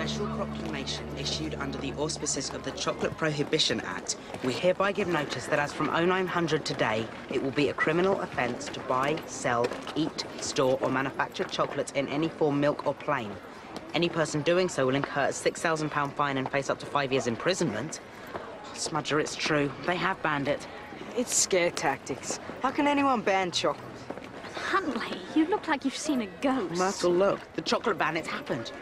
special proclamation issued under the auspices of the Chocolate Prohibition Act, we hereby give notice that as from 0900 today, it will be a criminal offence to buy, sell, eat, store or manufacture chocolates in any form, milk or plain. Any person doing so will incur a £6,000 fine and face up to 5 years imprisonment. Smudger, it's true. They have banned it. It's scare tactics. How can anyone ban chocolate? Huntley, you look like you've seen a ghost. Myrtle, look. The chocolate ban, it's happened.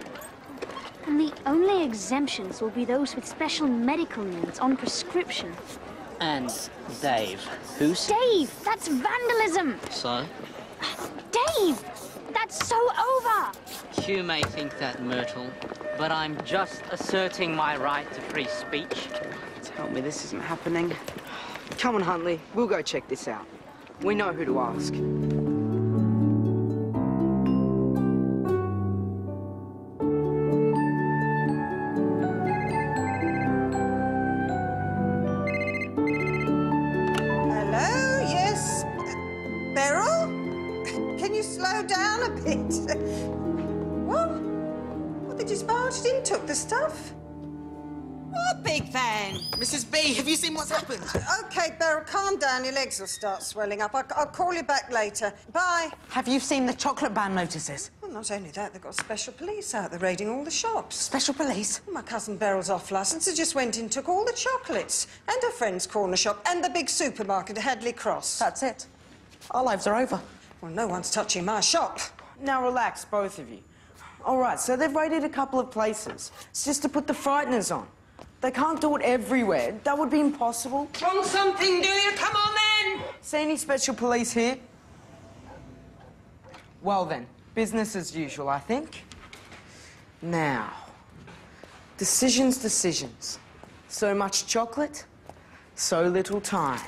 And the only exemptions will be those with special medical needs on prescription. And Dave. Who's? Dave! That's vandalism! So? Dave! That's so over! You may think that, Myrtle, but I'm just asserting my right to free speech. Tell me this isn't happening. Come on, Huntley. We'll go check this out. We know who to ask. Took the stuff? Oh, big fan. Mrs. B, have you seen what's happened? OK, Beryl, calm down. Your legs will start swelling up. I'll call you back later. Bye. Have you seen the chocolate ban notices? Well, not only that, they've got special police out there raiding all the shops. Special police? My cousin Beryl's off licence just went in, took all the chocolates, and her friend's corner shop, and the big supermarket at Hadley Cross. That's it. Our lives are over. Well, no one's touching my shop. Now relax, both of you. All right, so they've raided a couple of places. It's just to put the frighteners on. They can't do it everywhere. That would be impossible. Want something, do you? Come on, then! See any special police here? Well, then, business as usual, I think. Now, decisions. So much chocolate, so little time.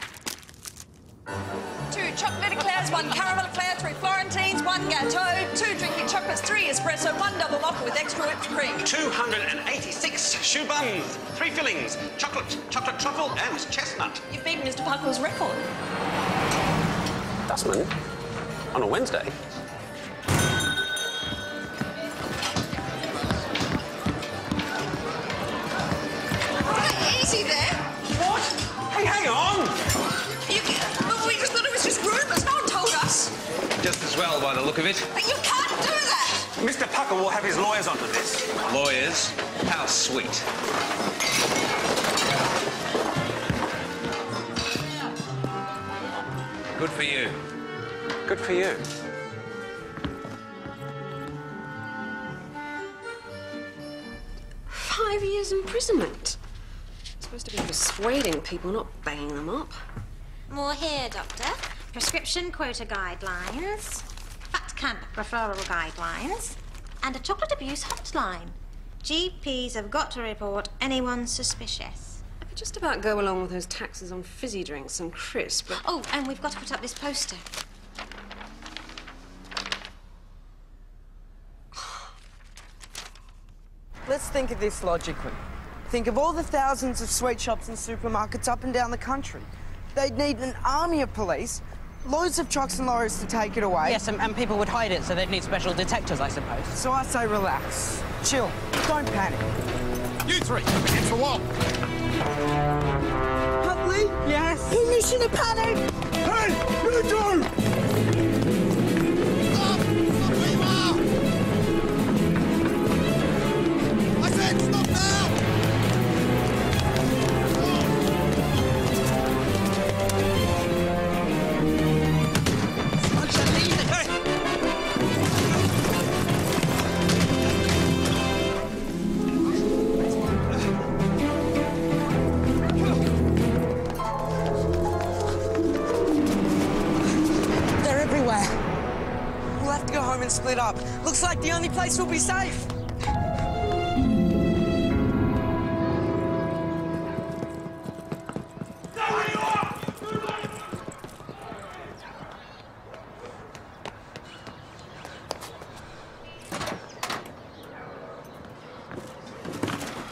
2 chocolate eclairs, 1 caramel eclair, 3 Florentines, 1 gâteau, 2 drinking chocolates, 3 espresso, 1 double mocha with extra whipped cream. 286 choux buns, 3 fillings, chocolate truffle and chestnut. You've beaten Mr. Puckle's record. Dustman? On a Wednesday? Easy there. What? Hey, hang on! We just thought it was just rumours. No one told us. Just as well, by the look of it. But you can't do that! Mr. Puckle will have his lawyers onto this. Lawyers? How sweet. Good for you. Good for you. Five years imprisonment. Supposed to be persuading people, not banging them up. More here, Doctor. Prescription quota guidelines, fat camp referral guidelines, and a chocolate abuse hotline. GPs have got to report anyone suspicious. I could just about go along with those taxes on fizzy drinks and crisp, but... Oh, and we've got to put up this poster. Let's think of this logically. Think of all the thousands of sweet shops and supermarkets up and down the country. They'd need an army of police, loads of trucks and lorries to take it away. Yes, and people would hide it, so they'd need special detectors, I suppose. So I say relax. Chill. Don't panic. You three, in for what? Huntley? Yes? Permission to panic! Hey, you two! Stop! Stop where you are! I said stop now! Split up. Looks like the only place we'll be safe.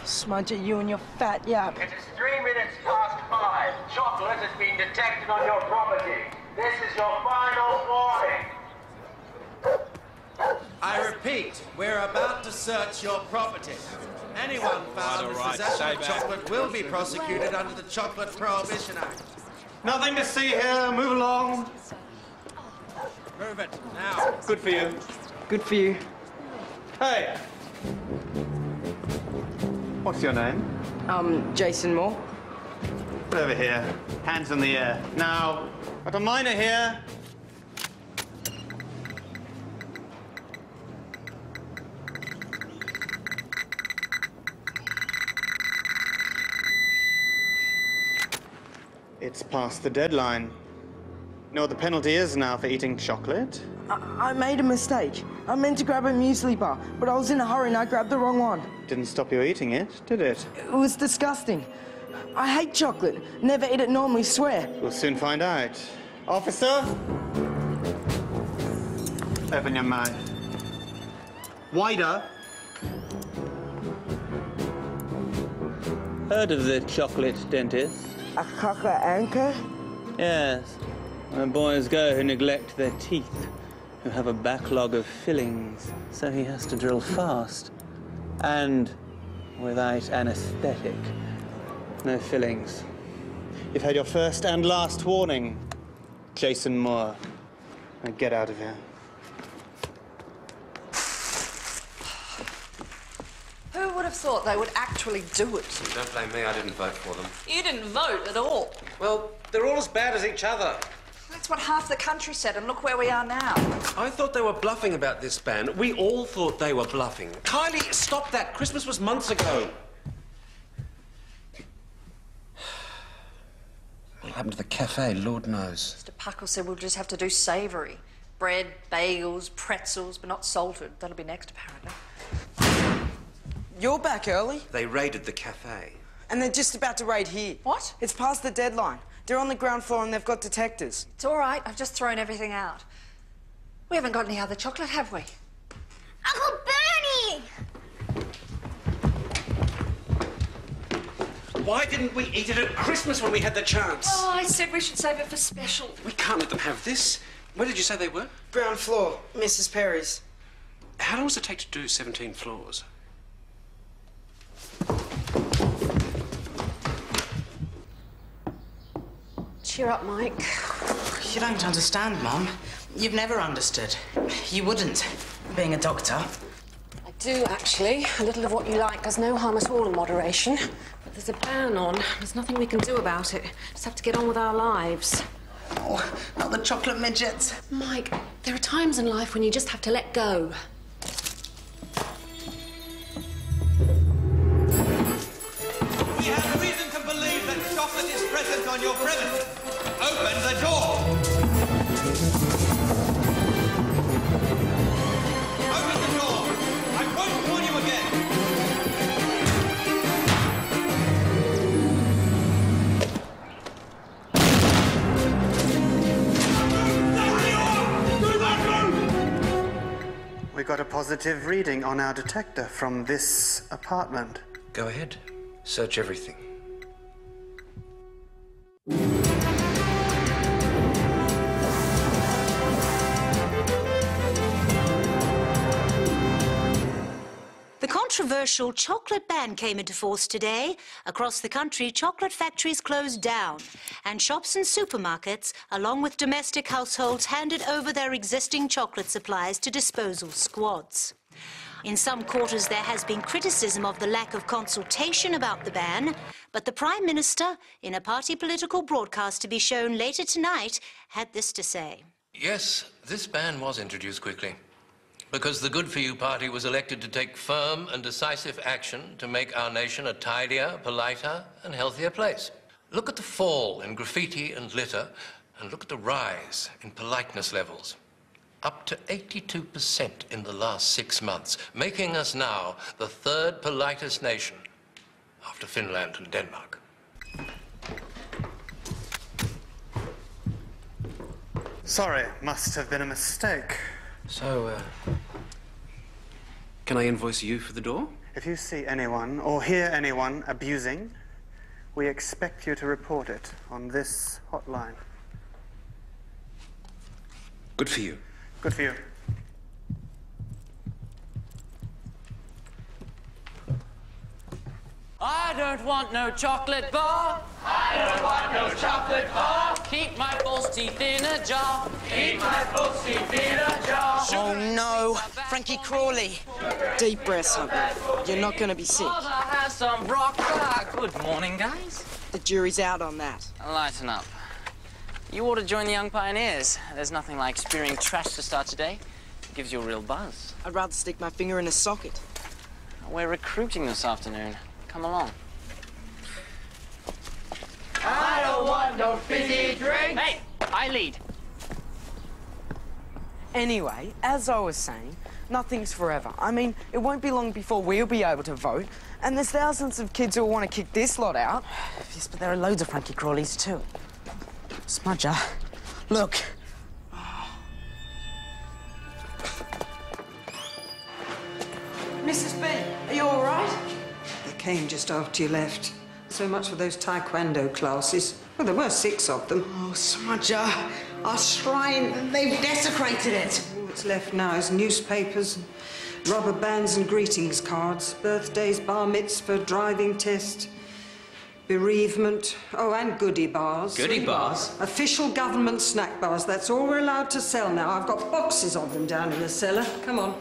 Smudger, you and your fat yap. It is 3 minutes past 5. Chocolate has been detected on your property. This is your final warning. I repeat, we're about to search your property. Anyone found with possession of chocolate will be prosecuted under the Chocolate Prohibition Act. Nothing to see here. Move along. Move it, now. Good for you. Good for you. Hey. What's your name? Jason Moore. Put over here. Hands in the air. Now, got a minor here. It's past the deadline. You know what the penalty is now for eating chocolate? I made a mistake. I meant to grab a muesli bar, but I was in a hurry and I grabbed the wrong one. Didn't stop you eating it, did it? It was disgusting. I hate chocolate. Never eat it normally, swear. We'll soon find out. Officer? Open your mouth. Wider. Heard of the chocolate dentist? A chocolate anchor? Yes. Where boys go who neglect their teeth, who have a backlog of fillings, so he has to drill fast. And without anesthetic. No fillings. You've had your first and last warning, Jason Moore. Now get out of here. Who would have thought they would actually do it? Don't blame me, I didn't vote for them. You didn't vote at all. Well, they're all as bad as each other. That's what half the country said, and look where we are now. I thought they were bluffing about this ban. We all thought they were bluffing. Kylie, stop that. Christmas was months ago. What happened to the cafe? Lord knows. Mr. Puckle said we'll just have to do savoury. Bread, bagels, pretzels, but not salted. That'll be next, apparently. You're back early. They raided the cafe. And they're just about to raid here. What? It's past the deadline. They're on the ground floor and they've got detectors. It's all right. I've just thrown everything out. We haven't got any other chocolate, have we? Uncle Bernie! Why didn't we eat it at Christmas when we had the chance? Oh, I said we should save it for special. We can't let them have this. Where did you say they were? Ground floor, Mrs. Perry's. How long does it take to do 17 floors? Cheer up, Mike. You don't understand, Mum. You've never understood. You wouldn't, being a doctor. I do, actually. A little of what you like does no harm at all in moderation. But there's a ban on. There's nothing we can do about it. Just have to get on with our lives. Oh, not the chocolate midgets. Mike, there are times in life when you just have to let go. We have reason to believe that chocolate is present on your premises. Open the door. Open the door. I won't warn you again. We got a positive reading on our detector from this apartment. Go ahead. Search everything. The controversial chocolate ban came into force today. Across the country, chocolate factories closed down, and shops and supermarkets, along with domestic households, handed over their existing chocolate supplies to disposal squads. In some quarters, there has been criticism of the lack of consultation about the ban, but the Prime Minister, in a party political broadcast to be shown later tonight, had this to say. Yes, this ban was introduced quickly, because the Good For You party was elected to take firm and decisive action to make our nation a tidier, politer and healthier place. Look at the fall in graffiti and litter, and look at the rise in politeness levels. Up to 82% in the last 6 months, making us now the third politest nation after Finland and Denmark. Sorry, must have been a mistake. So, can I invoice you for the door? If you see anyone or hear anyone abusing, we expect you to report it on this hotline. Good for you. Good for you. I don't want no chocolate bar. I don't want no chocolate bar. Keep my false teeth in a jar. Keep my false teeth in a jar. Oh no, Frankie Crawley. Deep breaths, Huntley. You're not going to be sick. I'll have some rock. Good morning, guys. The jury's out on that. Lighten up. You ought to join the Young Pioneers. There's nothing like spearing trash to start your day. It gives you a real buzz. I'd rather stick my finger in a socket. We're recruiting this afternoon. Come along. I don't want no fizzy drink. Hey, I lead. Anyway, as I was saying, nothing's forever. I mean, it won't be long before we'll be able to vote, and there's thousands of kids who want to kick this lot out. Yes, but there are loads of Frankie Crawleys too. Smudger, look. Mrs. B, are you all right? They came just after you left. So much for those taekwondo classes. Well, there were 6 of them. Oh, Smudger, our shrine, they've desecrated it. All that's left now is newspapers, rubber bands and greetings cards, birthdays, bar mitzvah, driving test, bereavement, oh, and goodie bars. Goodie bars? Official government snack bars. That's all we're allowed to sell now. I've got boxes of them down in the cellar. Come on.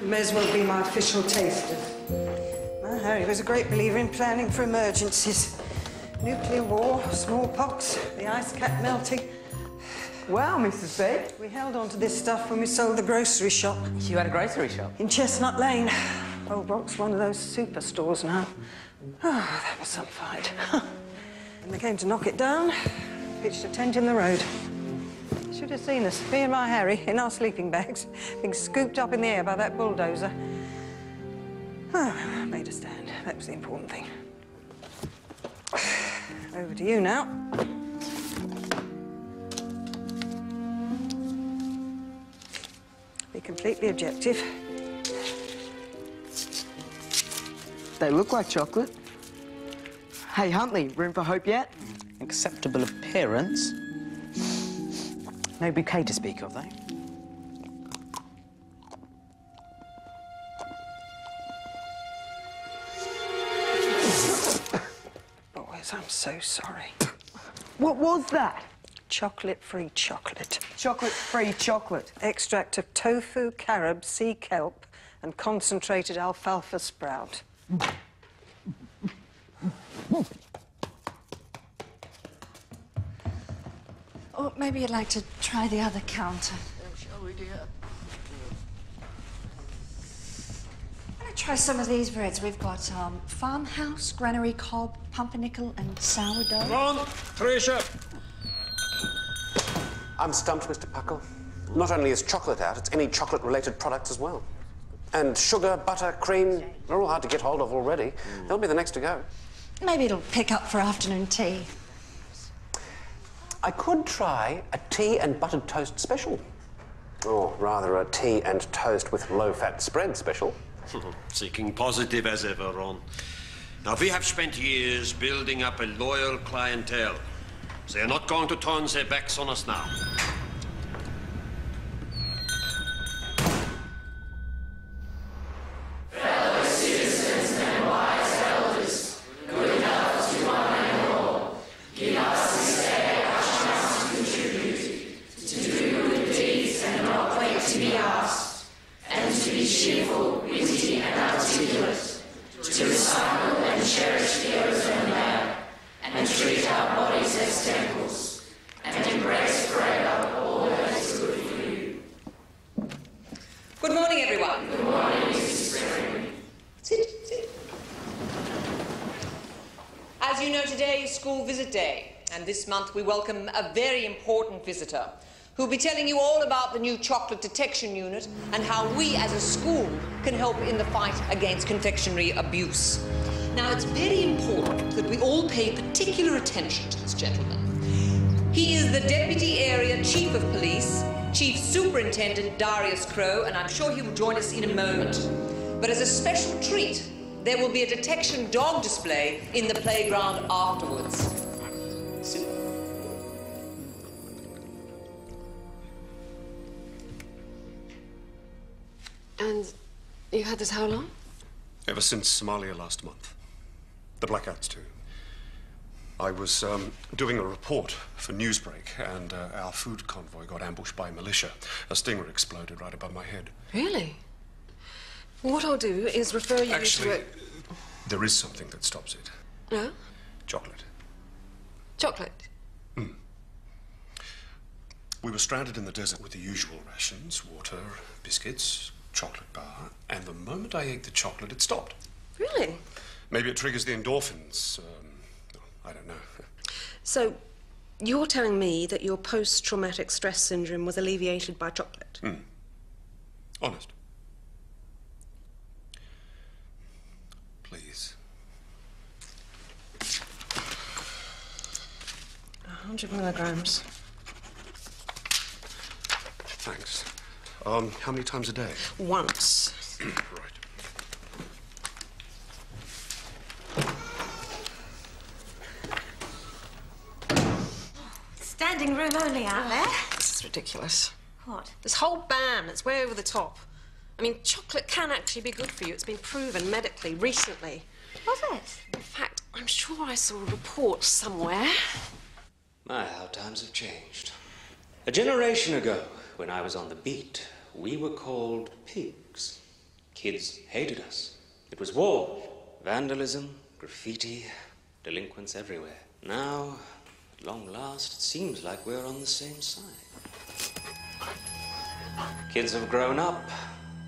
You may as well be my official taster. My Harry was a great believer in planning for emergencies. Nuclear war, smallpox, the ice cap melting. Wow, Mrs. B. We held on to this stuff when we sold the grocery shop. You had a grocery shop? In Chestnut Lane. Old Rock's one of those superstores now. Oh, that was some fight. When they came to knock it down, pitched a tent in the road. Should have seen us, me and my Harry, in our sleeping bags, being scooped up in the air by that bulldozer. Oh, made a stand. That was the important thing. Over to you now. Be completely objective. They look like chocolate. Hey, Huntley, room for hope yet? Acceptable appearance. No bouquet to speak of, though. Boys, I'm so sorry. What was that? Chocolate-free chocolate. Chocolate-free chocolate. Extract of tofu, carob, sea kelp, and concentrated alfalfa sprout. Or maybe you'd like to try the other counter. Shall we, dear? I'm going to try some of these breads. We've got farmhouse, granary cob, pumpernickel, and sourdough. Ron, Tricia. I'm stumped, Mr. Puckle. Not only is chocolate out, it's any chocolate-related products as well. And sugar, butter, cream, they're all hard to get hold of already. They'll be the next to go. Maybe it'll pick up for afternoon tea. I could try a tea and buttered toast special. Or rather, a tea and toast with low-fat spread special. Seeking positive as ever, Ron. Now, we have spent years building up a loyal clientele. They are not going to turn their backs on us now. Fellow citizens and wise elders, good health to one and all. Give us this day our chance to contribute, to do good deeds and not wait to be asked, and to be cheerful, witty and articulate, to recycle and cherish the ozone layer, and treat our bodies as temples, and embrace forever all that is good for you. Good morning, everyone. Good morning, Mrs. Spring. Sit. As you know, today is School Visit Day, and this month we welcome a very important visitor who'll be telling you all about the new chocolate detection unit and how we as a school can help in the fight against confectionery abuse. Now, it's very important that we all pay particular attention to this gentleman. He is the Deputy Area Chief of Police, Chief Superintendent Darius Crowe, and I'm sure he will join us in a moment. But as a special treat, there will be a detection dog display in the playground afterwards. And you had this how long? Ever since Somalia last month. The blackouts too. I was doing a report for Newsbreak, and our food convoy got ambushed by militia. A stinger exploded right above my head. Really? What I'll do is refer you Actually, to a... there is something that stops it. No? Chocolate. Chocolate? We were stranded in the desert with the usual rations, water, biscuits, chocolate bar, and the moment I ate the chocolate, it stopped. Really? Maybe it triggers the endorphins. I don't know. So, you're telling me that your post-traumatic stress syndrome was alleviated by chocolate? Honest. Please. 100 milligrams. Thanks. How many times a day? Once. Right. Standing room only out there. This is ridiculous. What? This whole ban, it's way over the top. I mean, chocolate can actually be good for you. It's been proven medically recently. Was it? In fact, I'm sure I saw a report somewhere. My, how times have changed. A generation ago, when I was on the beat, we were called pigs. Kids hated us. It was war, vandalism, graffiti, delinquents everywhere. Now, at long last, it seems like we're on the same side. Kids have grown up.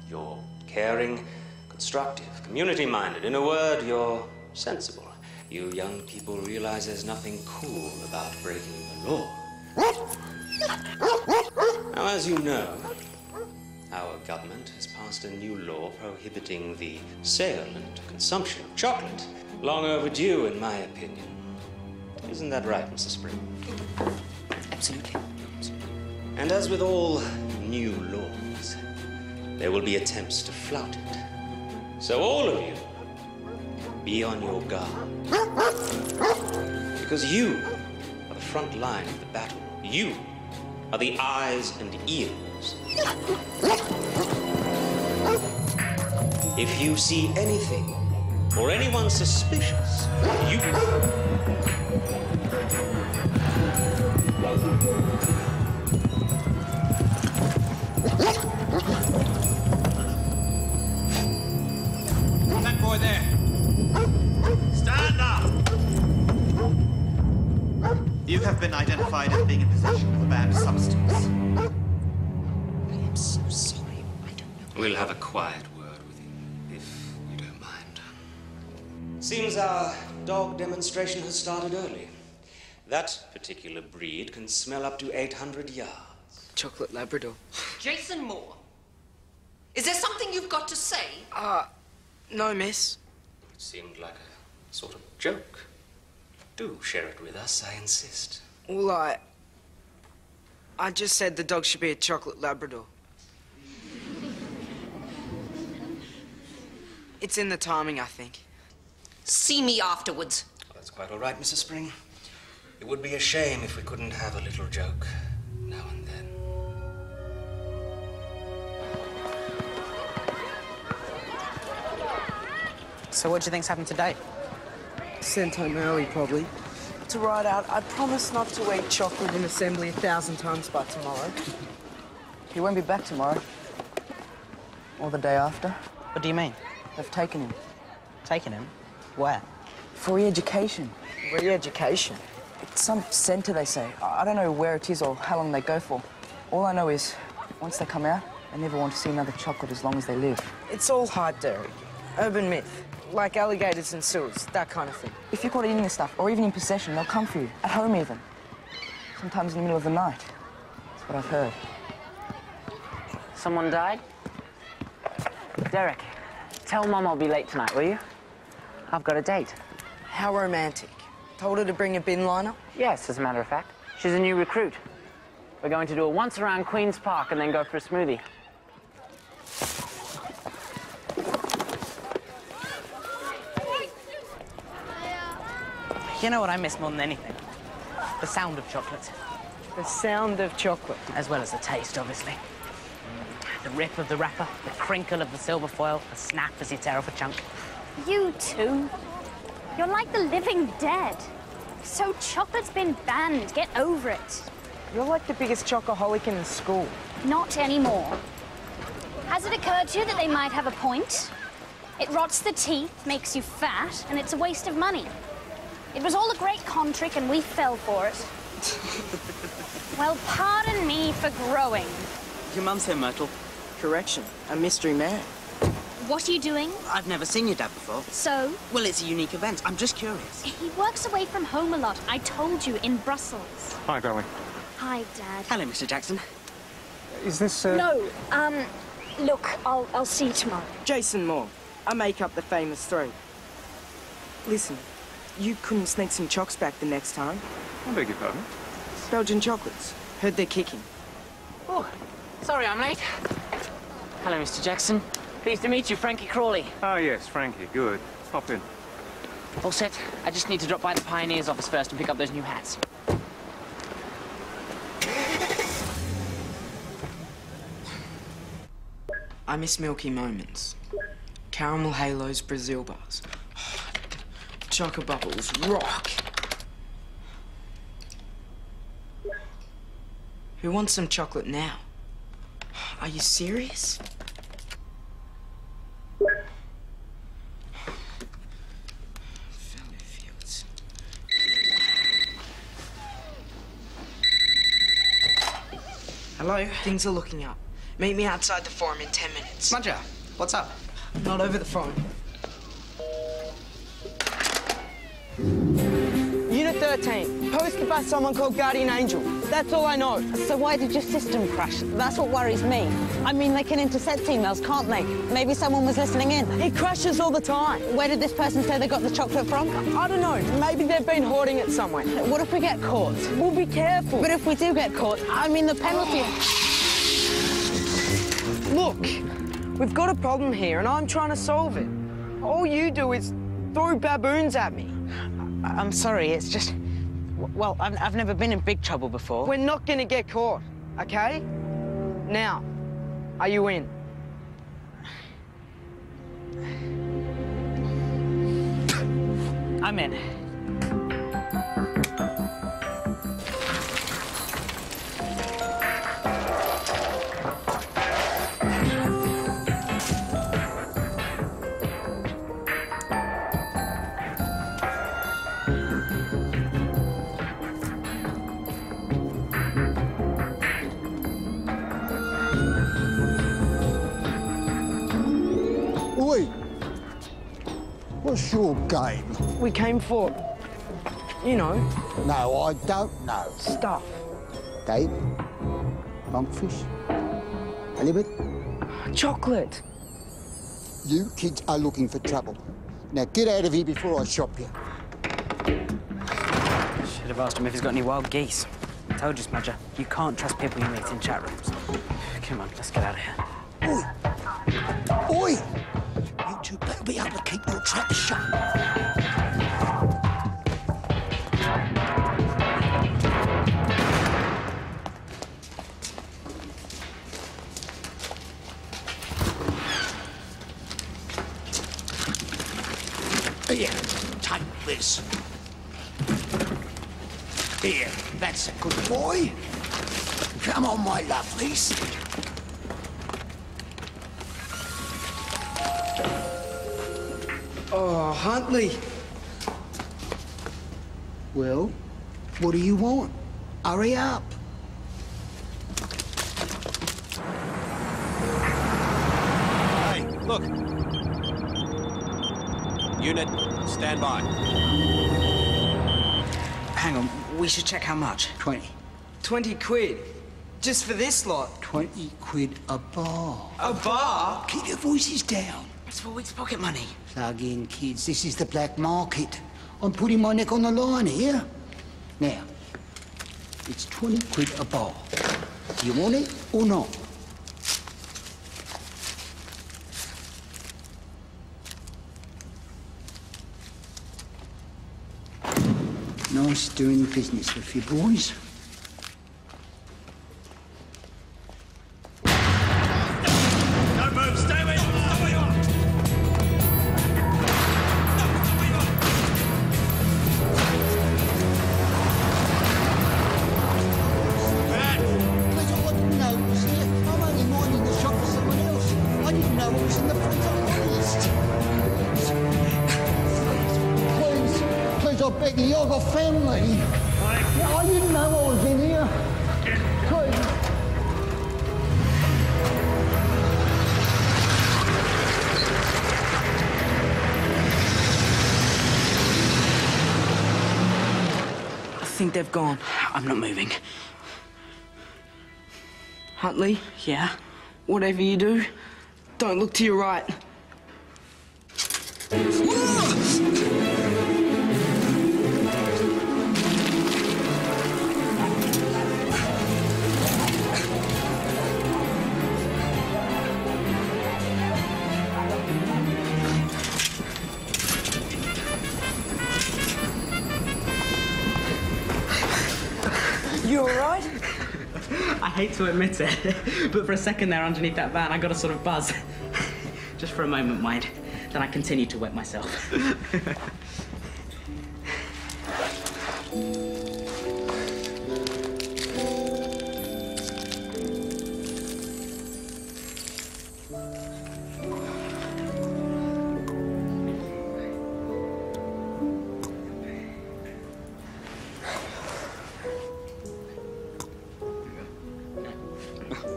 You're caring, constructive, community-minded. In a word, you're sensible. You young people realize there's nothing cool about breaking the law. Now, as you know, our government has passed a new law prohibiting the sale and consumption of chocolate. Long overdue, in my opinion. Isn't that right, Mrs. Spring? Absolutely. And as with all new laws, there will be attempts to flout it. So all of you, be on your guard. Because you are the front line of the battle. You are the eyes and ears. If you see anything or anyone suspicious, you... That boy there. Stand up! You have been identified as being in possession of a banned substance. I am so sorry. I don't know. We'll have a quiet word with you, if you don't mind. Seems our dog demonstration has started early. That particular breed can smell up to 800 yards. Chocolate Labrador. Jason Moore, is there something you've got to say? No, miss. It seemed like a sort of joke. Do share it with us, I insist. Well, I just said the dog should be a chocolate Labrador. It's in the timing, I think. See me afterwards. Well, that's quite all right, Mrs. Spring. It would be a shame if we couldn't have a little joke now and then. So what do you think's happened today? Sent home early, probably. To write out, I promise not to eat chocolate in assembly 1,000 times by tomorrow. He won't be back tomorrow. Or the day after. What do you mean? They've taken him. Taken him? Where? For re-education. Re-education? It's some centre, they say. I don't know where it is or how long they go for. All I know is, once they come out, they never want to see another chocolate as long as they live. It's all hard dairy. Urban myth. Like alligators in sewers, that kind of thing. If you're caught eating this stuff, or even in possession, they'll come for you. At home, even. Sometimes in the middle of the night. That's what I've heard. Someone died? Derek, tell Mum I'll be late tonight, will you? I've got a date. How romantic. Told her to bring a bin liner? Yes, as a matter of fact. She's a new recruit. We're going to do a once around Queen's Park and then go for a smoothie. You know what I miss more than anything? The sound of chocolate. The sound of chocolate. As well as the taste, obviously. The rip of the wrapper, the crinkle of the silver foil, the snap as you tear off a chunk. You two. You're like the living dead. So chocolate's been banned. Get over it. You're like the biggest chocoholic in the school. Not anymore. Has it occurred to you that they might have a point? It rots the teeth, makes you fat, and it's a waste of money. It was all a great con trick and we fell for it. Well, pardon me for growing. Your mum's here, Myrtle. Correction, a mystery man. What are you doing? I've never seen your dad before. So? Well, it's a unique event. I'm just curious. He works away from home a lot. I told you, in Brussels. Hi, darling. Hi, Dad. Hello, Mr. Jackson. Is this, No, look, I'll see you tomorrow. Jason Moore. I make up the famous three. Listen, you couldn't sneak some chocks back the next time. I beg your pardon? Belgian chocolates. Heard they're kicking. Oh, sorry I'm late. Hello, Mr. Jackson. Pleased to meet you, Frankie Crawley. Oh, yes, Frankie. Good. Hop in. All set. I just need to drop by the Pioneer's office first and pick up those new hats. I miss milky moments. Caramel halos, Brazil bars. Choco bubbles, rock. Who wants some chocolate now? Are you serious? Fields. Hello? Things are looking up. Meet me outside the forum in 10 minutes. Smudger, what's up? Not over the phone. Unit 13, posted by someone called Guardian Angel. That's all I know. So why did your system crash? That's what worries me. I mean, they can intercept emails, can't they? Maybe someone was listening in. It crashes all the time. Where did this person say they got the chocolate from? I don't know. Maybe they've been hoarding it somewhere. What if we get caught? We'll be careful. But if we do get caught, I mean, the penalty... Look, we've got a problem here and I'm trying to solve it. All you do is throw baboons at me. I'm sorry, it's just... Well, I've never been in big trouble before. We're not gonna get caught, okay? Now, are you in? I'm in. Oi! What's your game? We came for, you know. No, I don't know. Stuff. Dave? Monkfish? Halibut? Chocolate. You kids are looking for trouble. Now get out of here before I shop you. Should have asked him if he's got any wild geese. I told you, Smudger, you can't trust people you meet in chat rooms. Come on, let's get out of here. Oi! Oi! You two better be able to keep your traps shut. Here, take this. Here, that's a good boy. Come on, my lovelies. Oh, Huntley. Well, what do you want? Hurry up. Hey, look. Unit, stand by. Hang on, we should check how much. 20. 20 quid. Just for this lot. 20 quid a bar. A bar? Keep your voices down. It's for week's pocket money. Plug in, kids. This is the black market. I'm putting my neck on the line here. Now, it's 20 quid a bar. You want it or not? Nice doing business with you boys. Don't move, stay where you are! Stop where you are! It's in the freezer. Please, I beg you, I've got family. I didn't know I was in here. Please. I think they've gone. I'm not moving. Huntley? Yeah? Whatever you do, don't look to your right. You all right? I hate to admit it, but for a second there underneath that van, I got a sort of buzz. Just for a moment, mind. Then I continued to wet myself.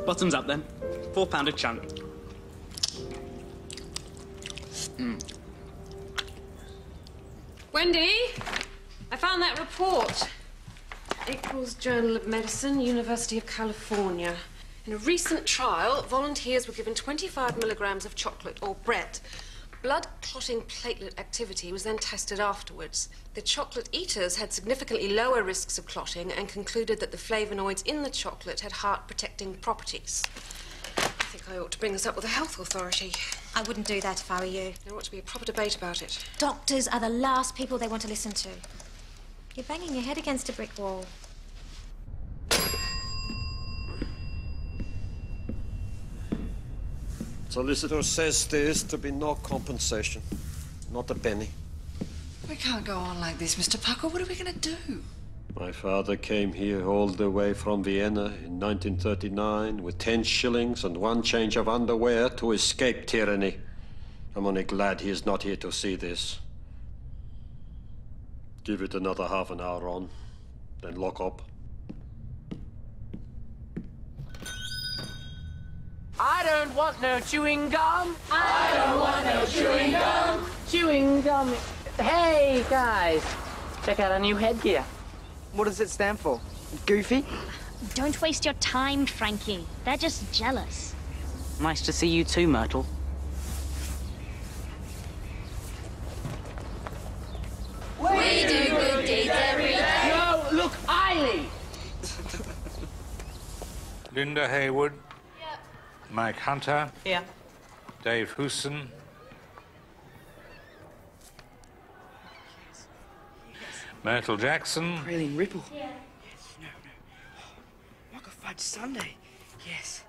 Bottoms up, then. £4 a chunk. Wendy, I found that report. April's Journal of Medicine, University of California. In a recent trial, volunteers were given 25 milligrams of chocolate or bread. Blood clotting platelet activity was then tested afterwards. The chocolate eaters had significantly lower risks of clotting and concluded that the flavonoids in the chocolate had heart-protecting properties. I think I ought to bring this up with the health authority. I wouldn't do that if I were you. There ought to be a proper debate about it. Doctors are the last people they want to listen to. You're banging your head against a brick wall. Solicitor says there is to be no compensation. Not a penny. We can't go on like this, Mr. Puckle. What are we going to do? My father came here all the way from Vienna in 1939 with 10 shillings and 1 change of underwear to escape tyranny. I'm only glad he is not here to see this. Give it another half an hour on, then lock up. I don't want no chewing gum. I don't want no chewing gum. Chewing gum. Hey, guys. Check out our new headgear. What does it stand for? Goofy? Don't waste your time, Frankie. They're just jealous. Nice to see you too, Myrtle. We do good deeds every day. No, look, Eiley. Linda Haywood. Yep. Mike Hunter. Here. Dave Houston. Myrtle Jackson. Raylene Ripple. Yeah. Yes, no. Mocha Fudge Sunday. Yes.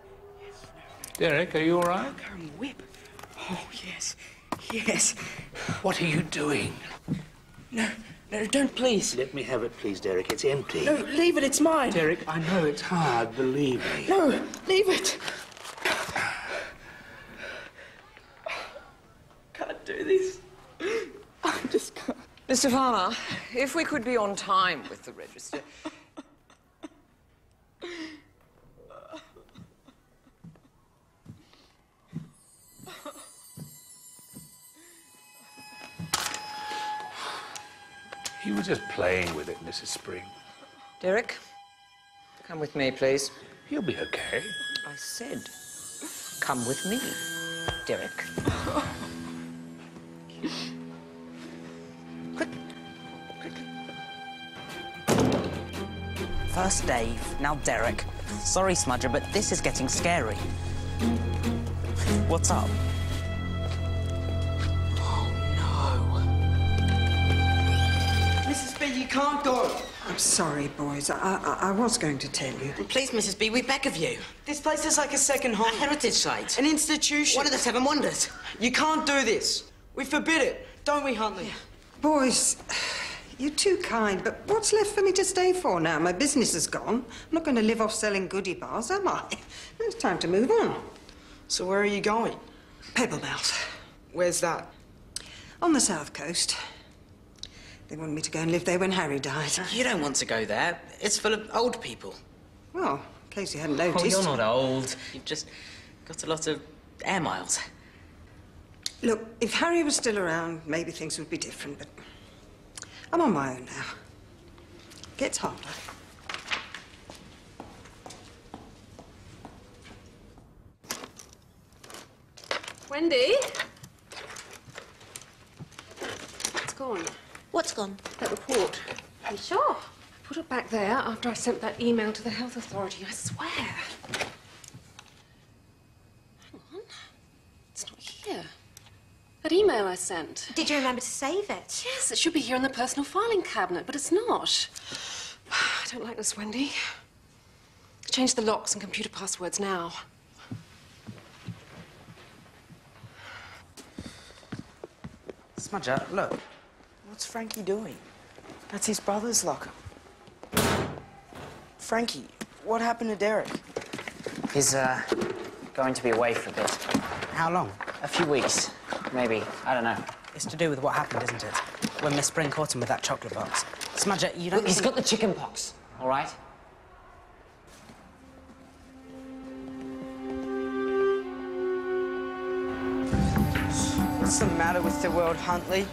Derek, are you all right? Caramel Whip. Oh, yes. Yes. What are you doing? No, don't, please. Let me have it, please, Derek. It's empty. No, leave it, it's mine. Derek, I know it's hard, believe me. No, leave it. Can't do this. I just can't. Mr. Farmer, if we could be on time with the register. You were just playing with it, Mrs. Spring. Derek, come with me, please. You'll be okay. I said, come with me, Derek. First Dave, now Derek. Sorry, Smudger, but this is getting scary. What's up? Mrs. B, you can't go. I'm sorry, boys. I was going to tell you. Please, Mrs. B, we beg of you. This place is like a second home. A heritage site. An institution. One of the 7 wonders. You can't do this. We forbid it, don't we, Huntley? Yeah. Boys, you're too kind, but what's left for me to stay for now? My business is gone. I'm not going to live off selling goodie bars, am I? It's time to move on. So where are you going? Pebblemouth. Where's that? On the south coast. They wanted me to go and live there when Harry died. You don't want to go there. It's full of old people. Well, in case you hadn't noticed. Oh, you're not old. You've just got a lot of air miles. Look, if Harry was still around, maybe things would be different, but I'm on my own now. Gets harder. Wendy? It's gone. What's gone? That report. Are you sure? I put it back there after I sent that email to the health authority, I swear. Hang on. It's not here. That email I sent. Did you remember to save it? Yes, it should be here in the personal filing cabinet, but it's not. I don't like this, Wendy. Change the locks and computer passwords now. Smudger, look. What's Frankie doing? That's his brother's locker. Frankie, what happened to Derek? He's, going to be away for a bit. How long? A few weeks, maybe. I don't know. It's to do with what happened, isn't it? When Miss Spring caught him with that chocolate box. Smudger, you don't Look, he's think... got the chicken pox, all right? What's the matter with the world, Huntley?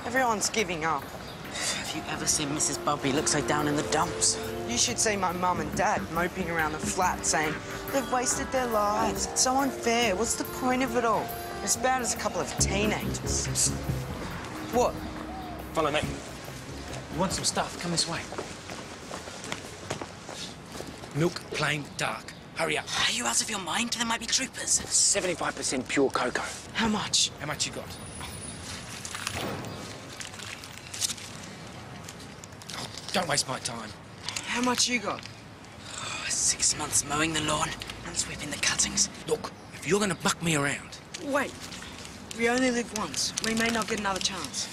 Everyone's giving up. Have you ever seen Mrs. Bobby look so down in the dumps? You should see my mum and dad moping around the flat saying they've wasted their lives. It's so unfair. What's the point of it all? As bad as a couple of teenagers. What? Follow me. You want some stuff? Come this way. Milk, plain, dark. Hurry up. Are you out of your mind? There might be troopers. 75% pure cocoa. How much? How much you got? Oh, don't waste my time. How much you got? 6 months mowing the lawn and sweeping the cuttings. Look, if you're gonna muck me around... Wait. We only live once. We may not get another chance.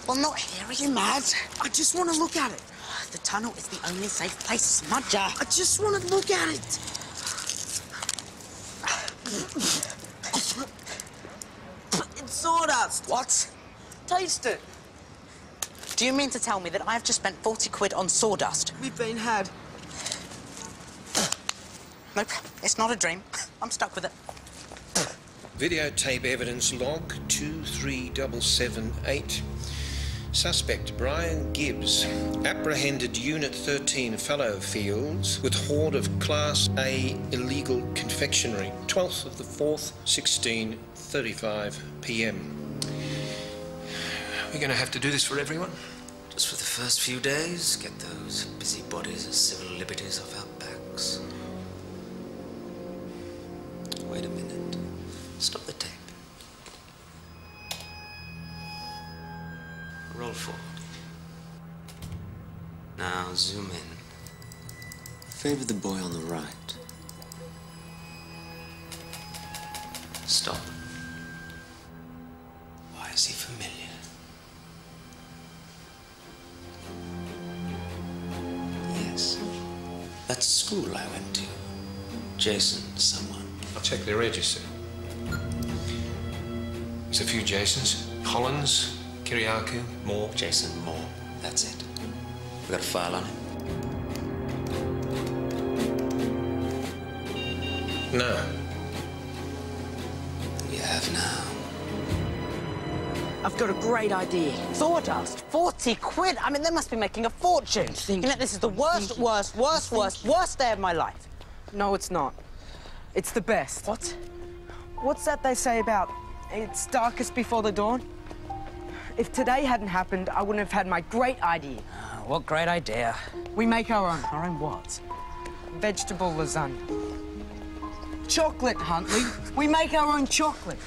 Well, not here. Are you mad? I just want to look at it. The tunnel is the only safe place, Smudger. I just want to look at it. It's sawdust. What? Taste it. Do you mean to tell me that I've just spent 40 quid on sawdust? We've been had. Nope, it's not a dream. I'm stuck with it. Videotape evidence log 23778. Suspect Brian Gibbs, apprehended Unit 13 Fallowfields with hoard of Class A illegal confectionery, 12th of the 4th, 16:35 p.m. We're going to have to do this for everyone? Just for the first few days, get those busybodies of civil liberties off our backs. Wait a minute. Stop the tape. Roll forward. Now zoom in. Favor the boy on the right. Stop. Why is he familiar? Yes. That's the school I went to. Jason, someone. I'll check the register. There's a few Jasons. Collins, Kiriakou, Moore. Jason Moore. That's it. We got a file on him? No. We have now. I've got a great idea. Sawdust? 40 quid? I mean, they must be making a fortune. You know, this is the worst day of my life. No, it's not. It's the best. What? What's that they say about it's darkest before the dawn? If today hadn't happened, I wouldn't have had my great idea. What great idea. We make our own. Our own what? Vegetable lasagna. Chocolate, Huntley. We make our own chocolate.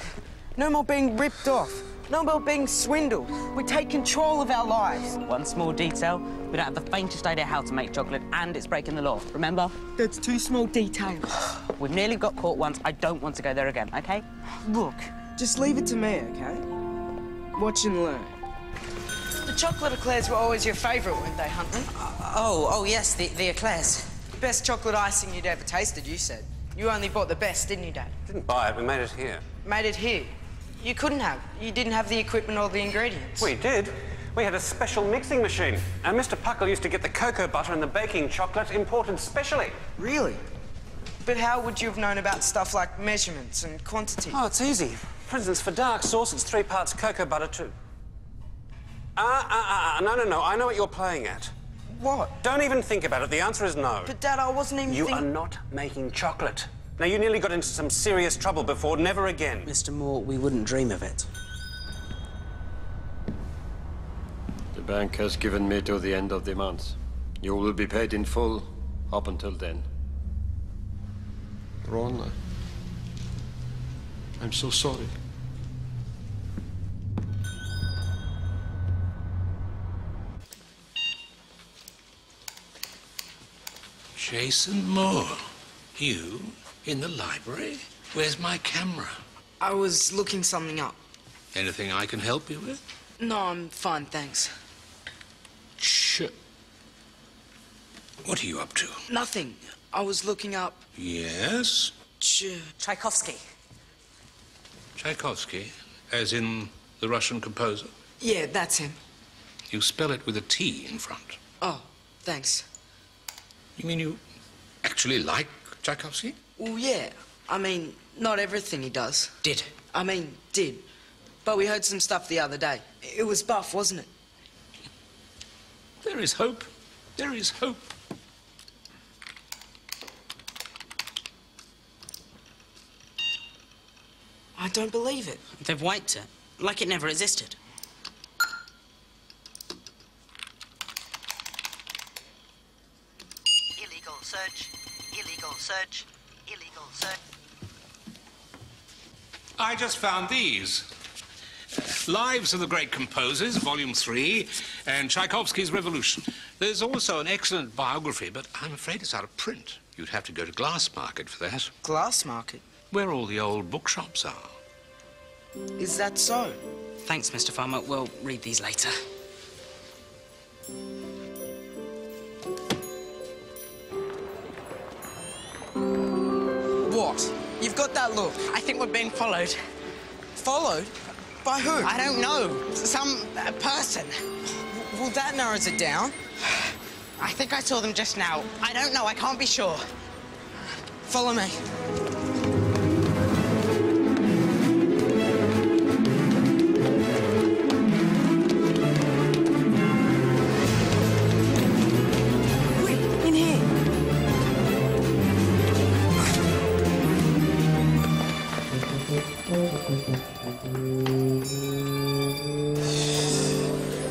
No more being ripped off. No more being swindled. We take control of our lives. One small detail. We don't have the faintest idea how to make chocolate, and it's breaking the law. Remember? That's two small details. We've nearly got caught once. I don't want to go there again, OK? Look, just leave it to me, OK? Watch and learn. The chocolate eclairs were always your favourite, weren't they, Huntley? Oh, yes, the eclairs. Best chocolate icing you'd ever tasted, you said. You only bought the best, didn't you, Dad? Didn't buy it, we made it here. Made it here. You couldn't have. You didn't have the equipment or the ingredients. We did. We had a special mixing machine. And Mr. Puckle used to get the cocoa butter and the baking chocolate imported specially. Really? But how would you have known about stuff like measurements and quantity? Oh, it's easy. For instance, for dark sauce, it's 3 parts cocoa butter to... No. I know what you're playing at. What? Don't even think about it. The answer is no. But, Dad, I wasn't even You are not making chocolate. Now, you nearly got into some serious trouble before. Never again. Mr. Moore, we wouldn't dream of it. The bank has given me till the end of the month. You will be paid in full up until then. Ron, I'm so sorry. Jason Moore. You in the library? Where's my camera? I was looking something up. Anything I can help you with? No, I'm fine, thanks. What are you up to? Nothing. I was looking up... Yes? Tchaikovsky. Tchaikovsky, as in the Russian composer? Yeah, that's him. You spell it with a T in front. Oh, thanks. You mean you actually like Tchaikovsky? Well, yeah. I mean, not everything he does. Did. Did. But we heard some stuff the other day. It was buff, wasn't it? There is hope. There is hope. I don't believe it. They've wiped it, like it never existed. Illegal search, illegal search, illegal search. I just found these. Lives of the Great Composers, Volume 3, and Tchaikovsky's Revolution. There's also an excellent biography, but I'm afraid it's out of print. You'd have to go to Glassmarket for that. Glassmarket? Where all the old bookshops are. Is that so? Thanks, Mr. Farmer. We'll read these later. What? You've got that look. I think we're being followed. Followed? By who? I don't know. Some person. Well, that narrows it down. I think I saw them just now. I don't know. I can't be sure. Follow me.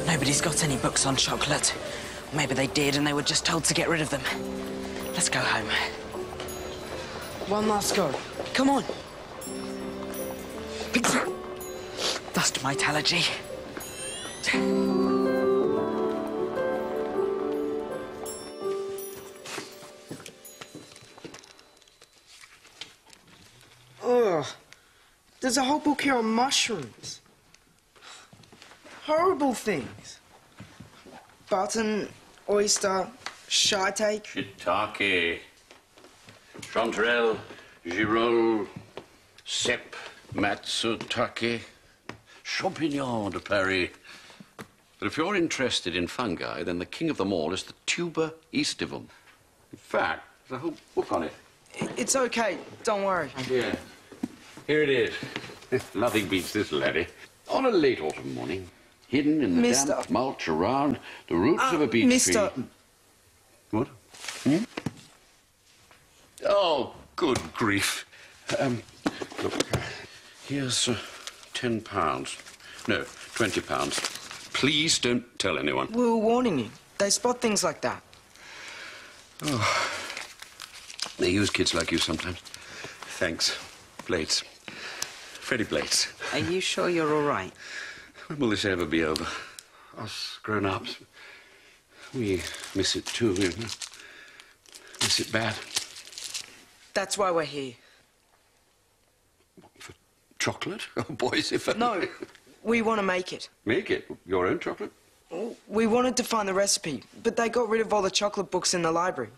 Nobody's got any books on chocolate. Maybe they did and they were just told to get rid of them. Let's go home. One last go. Come on. Dust mite allergy. Ugh. There's a whole book here on mushrooms. Horrible things. Button, oyster, shiitake. Shiitake, chanterelle, girole, cèpe, matsutake, champignon de Paris. But if you're interested in fungi, then the king of them all is the tuber aestivum. In fact, there's a whole book on it. It's okay, don't worry. Yeah. Here it is. Nothing beats this, laddie. On a late autumn morning, hidden in the damp mulch around the roots of a beech tree. What? Hmm? Oh, good grief. Look, here's £10. No, £20. Please don't tell anyone. We were warning you. They spot things like that. Oh. They use kids like you sometimes. Thanks. Blades. Freddie Blades. Are you sure you're all right? When will this ever be over? Us grown-ups, we miss it too, you know. Miss it bad. That's why we're here. For chocolate? Oh, boys, if I... No, we want to make it. Make it? Your own chocolate? We wanted to find the recipe, but they got rid of all the chocolate books in the library.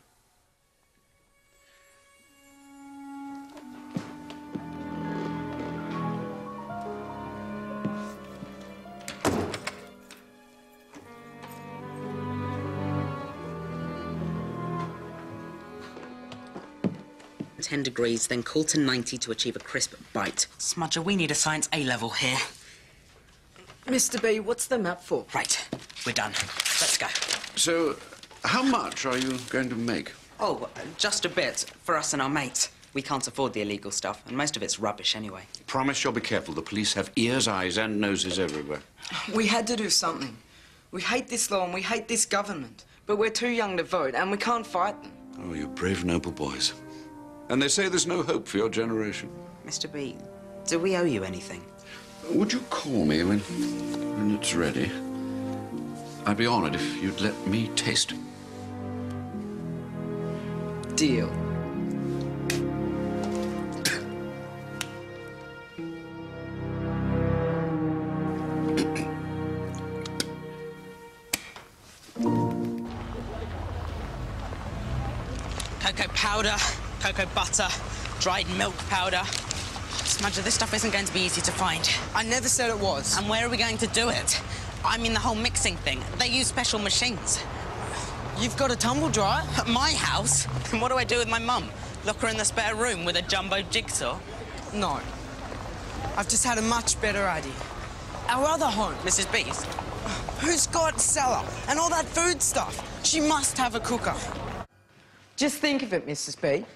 .10 degrees, then cool to 90 to achieve a crisp bite. Smudger, we need a science A-level here. Mr. B, what's the map for? Right, we're done. Let's go. So, how much are you going to make? Oh, just a bit, for us and our mates. We can't afford the illegal stuff, and most of it's rubbish anyway. Promise you'll be careful. The police have ears, eyes, and noses everywhere. We had to do something. We hate this law and we hate this government, but we're too young to vote and we can't fight them. Oh, you brave, noble boys. And they say there's no hope for your generation. Mr. B, do we owe you anything? Would you call me when it's ready? I'd be honored if you'd let me taste. Deal. Cocoa powder, cocoa butter, dried milk powder. Smudger, this stuff isn't going to be easy to find. I never said it was. And where are we going to do it? I mean, the whole mixing thing. They use special machines. You've got a tumble dryer? At my house? And what do I do with my mum? Lock her in the spare room with a jumbo jigsaw? No. I've just had a much better idea. Our other home. Mrs. B's? Who's got cellar and all that food stuff? She must have a cooker. Just think of it, Mrs. B.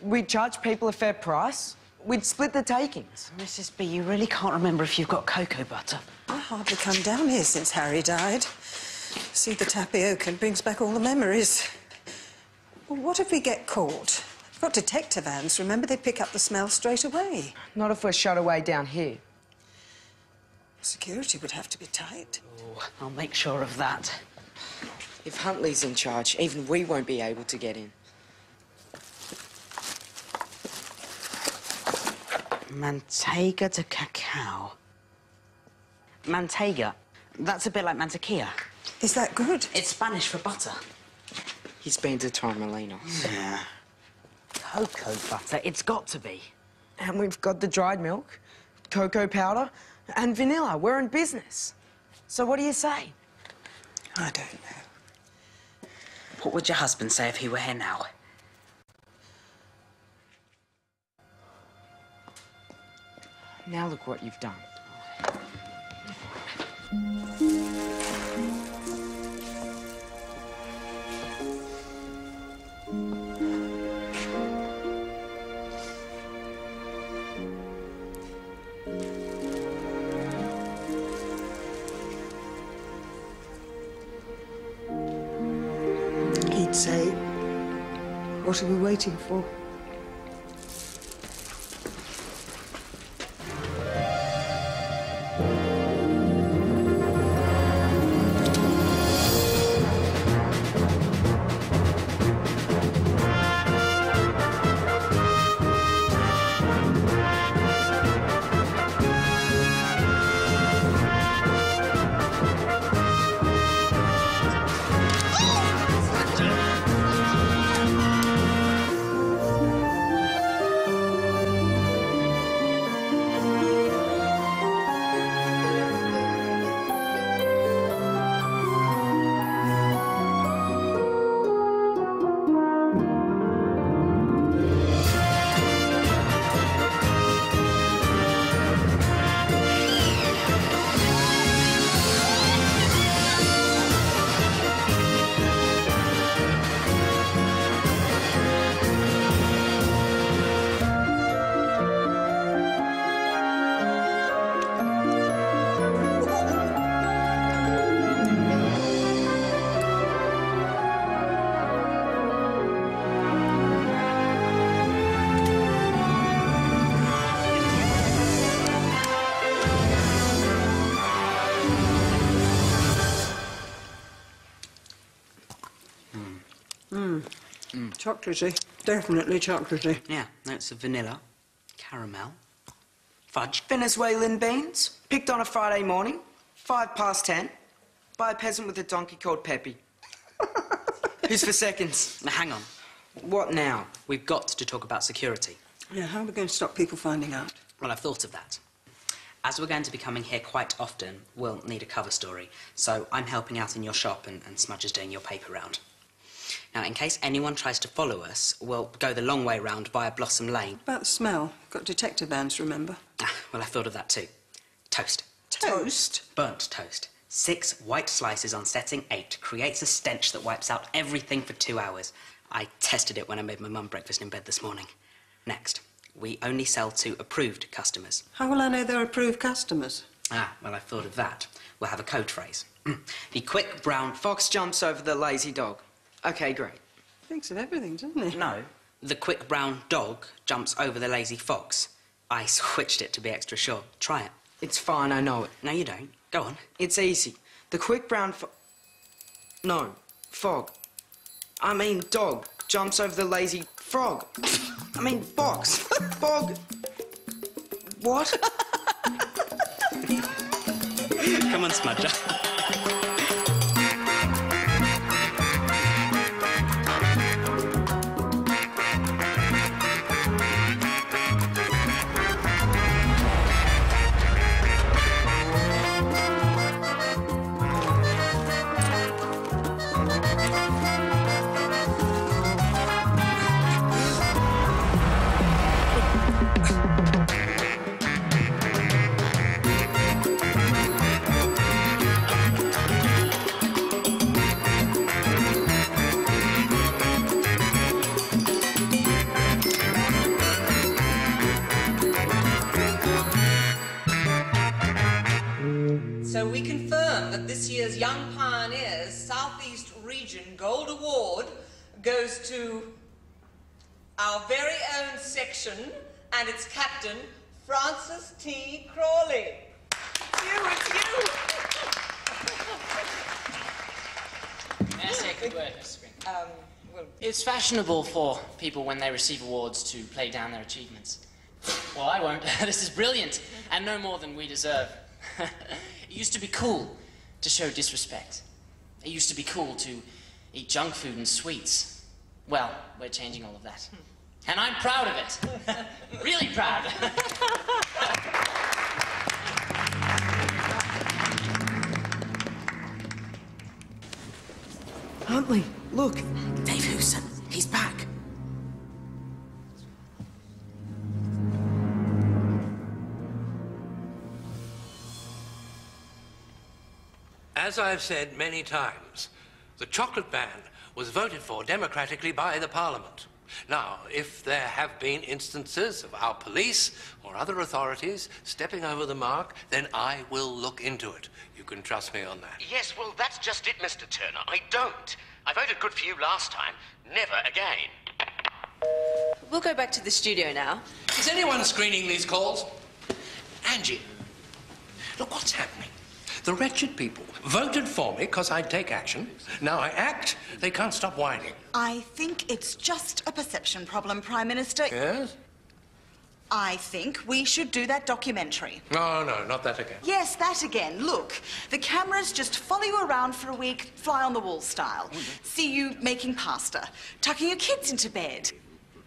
We'd charge people a fair price. We'd split the takings. Mrs. B, you really can't remember if you've got cocoa butter. I hardly come down here since Harry died. See the tapioca and brings back all the memories. Well, what if we get caught? We've got detective vans. Remember, they pick up the smell straight away. Not if we're shut away down here. Security would have to be tight. Oh, I'll make sure of that. If Huntley's in charge, even we won't be able to get in. Manteiga de cacao. Manteiga? That's a bit like mantequilla. Is that good? It's Spanish for butter. He's been to Torremolinos. Yeah. Cocoa butter, it's got to be. And we've got the dried milk, cocoa powder, and vanilla. We're in business. So what do you say? I don't know. What would your husband say if he were here now? Now look what you've done. He'd say, "What are we waiting for?" Chocolatey. Definitely chocolatey. Yeah, notes of vanilla, caramel, fudge. Venezuelan beans, picked on a Friday morning, 10:05. By a peasant with a donkey called Peppy. Who's for seconds? Now, hang on. What now? We've got to talk about security. Yeah, how are we going to stop people finding out? Well, I've thought of that. As we're going to be coming here quite often, we'll need a cover story. So I'm helping out in your shop and Smudge is doing your paper round. Now, in case anyone tries to follow us, we'll go the long way round via Blossom Lane. About the smell. Got detector vans, remember? Well, I thought of that too. Toast. Toast? Burnt toast. 6 white slices on setting 8 creates a stench that wipes out everything for 2 hours. I tested it when I made my mum breakfast in bed this morning. Next, we only sell to approved customers. How will I know they're approved customers? Well, I've thought of that. We'll have a code phrase. The quick brown Fox jumps over the lazy dog. OK, great. Thinks of everything, doesn't he? No. The quick brown dog jumps over the lazy fox. I switched it to be extra short. Try it. It's fine, I know it. No, you don't. Go on. It's easy. The quick brown No, fog. I mean dog jumps over the lazy frog. I mean fox. Fog. What? Come on, Smudger. So we confirm that this year's Young Pioneers Southeast Region Gold Award goes to our very own section and its captain, Francis T. Crawley. It's you! May I say a good word, Mr. Green? It's fashionable for people when they receive awards to play down their achievements. Well, I won't. This is brilliant, and no more than we deserve. It used to be cool to show disrespect. It used to be cool to eat junk food and sweets. Well, we're changing all of that. And I'm proud of it. Really proud. Huntley, look. Dave Hewson. He's back. As I've said many times, the chocolate ban was voted for democratically by the Parliament. Now, if there have been instances of our police or other authorities stepping over the mark, then I will look into it. You can trust me on that. Yes, well, that's just it, Mr. Turner. I don't. I voted good for you last time. Never again. We'll go back to the studio now. Is anyone screening these calls? Angie, look what's happening. The wretched people voted for me because I'd take action. Now I act, they can't stop whining. I think it's just a perception problem, Prime Minister. Yes? I think we should do that documentary. No, not that again. Yes, that again. Look, the cameras just follow you around for a week, fly-on-the-wall style. See you making pasta, tucking your kids into bed.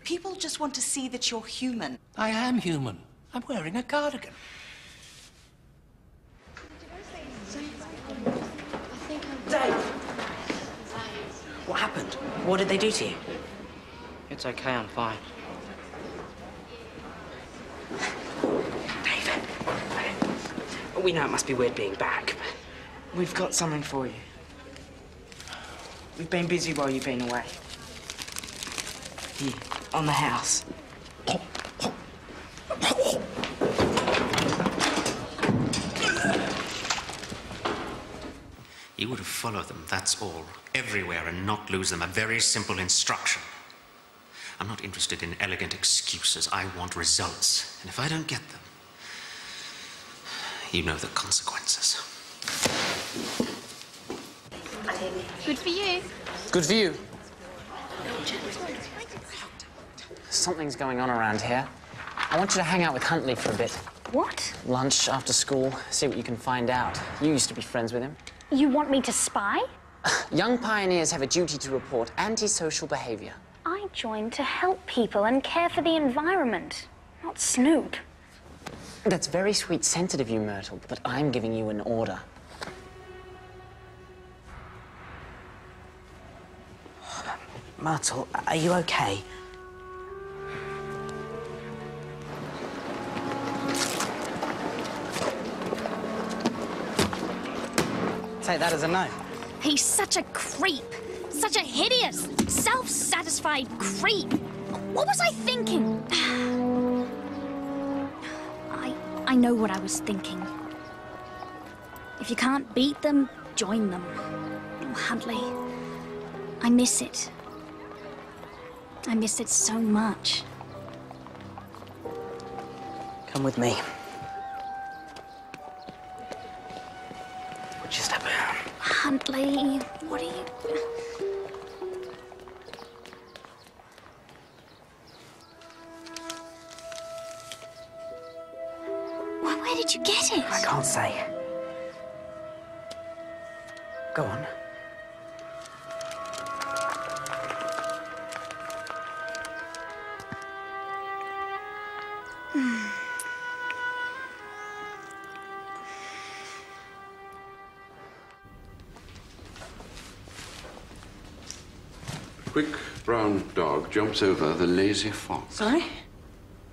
People just want to see that you're human. I am human. I'm wearing a cardigan. Dave! What happened? What did they do to you? It's okay, I'm fine. David, we know it must be weird being back, but... We've got something for you. We've been busy while you've been away. Here, on the house. You would have followed them, that's all. Everywhere and not lose them. A very simple instruction. I'm not interested in elegant excuses. I want results. And if I don't get them, you know the consequences. Good for you. Good for you. Something's going on around here. I want you to hang out with Huntley for a bit. What? Lunch, after school, see what you can find out. You used to be friends with him. You want me to spy? Young pioneers have a duty to report antisocial behavior. I joined to help people and care for the environment, not snoop. That's very sweet-scented of you, Myrtle, but I'm giving you an order. Myrtle, are you okay? Take that as a no. He's such a creep. Such a hideous, self-satisfied creep. What was I thinking? I know what I was thinking. If you can't beat them, join them. Oh, Huntley, I miss it. I miss it so much. Come with me. Would you step out? Huntley, what are you... Where did you get it? I can't say. Go on. The quick brown dog jumps over the lazy fox. Sorry?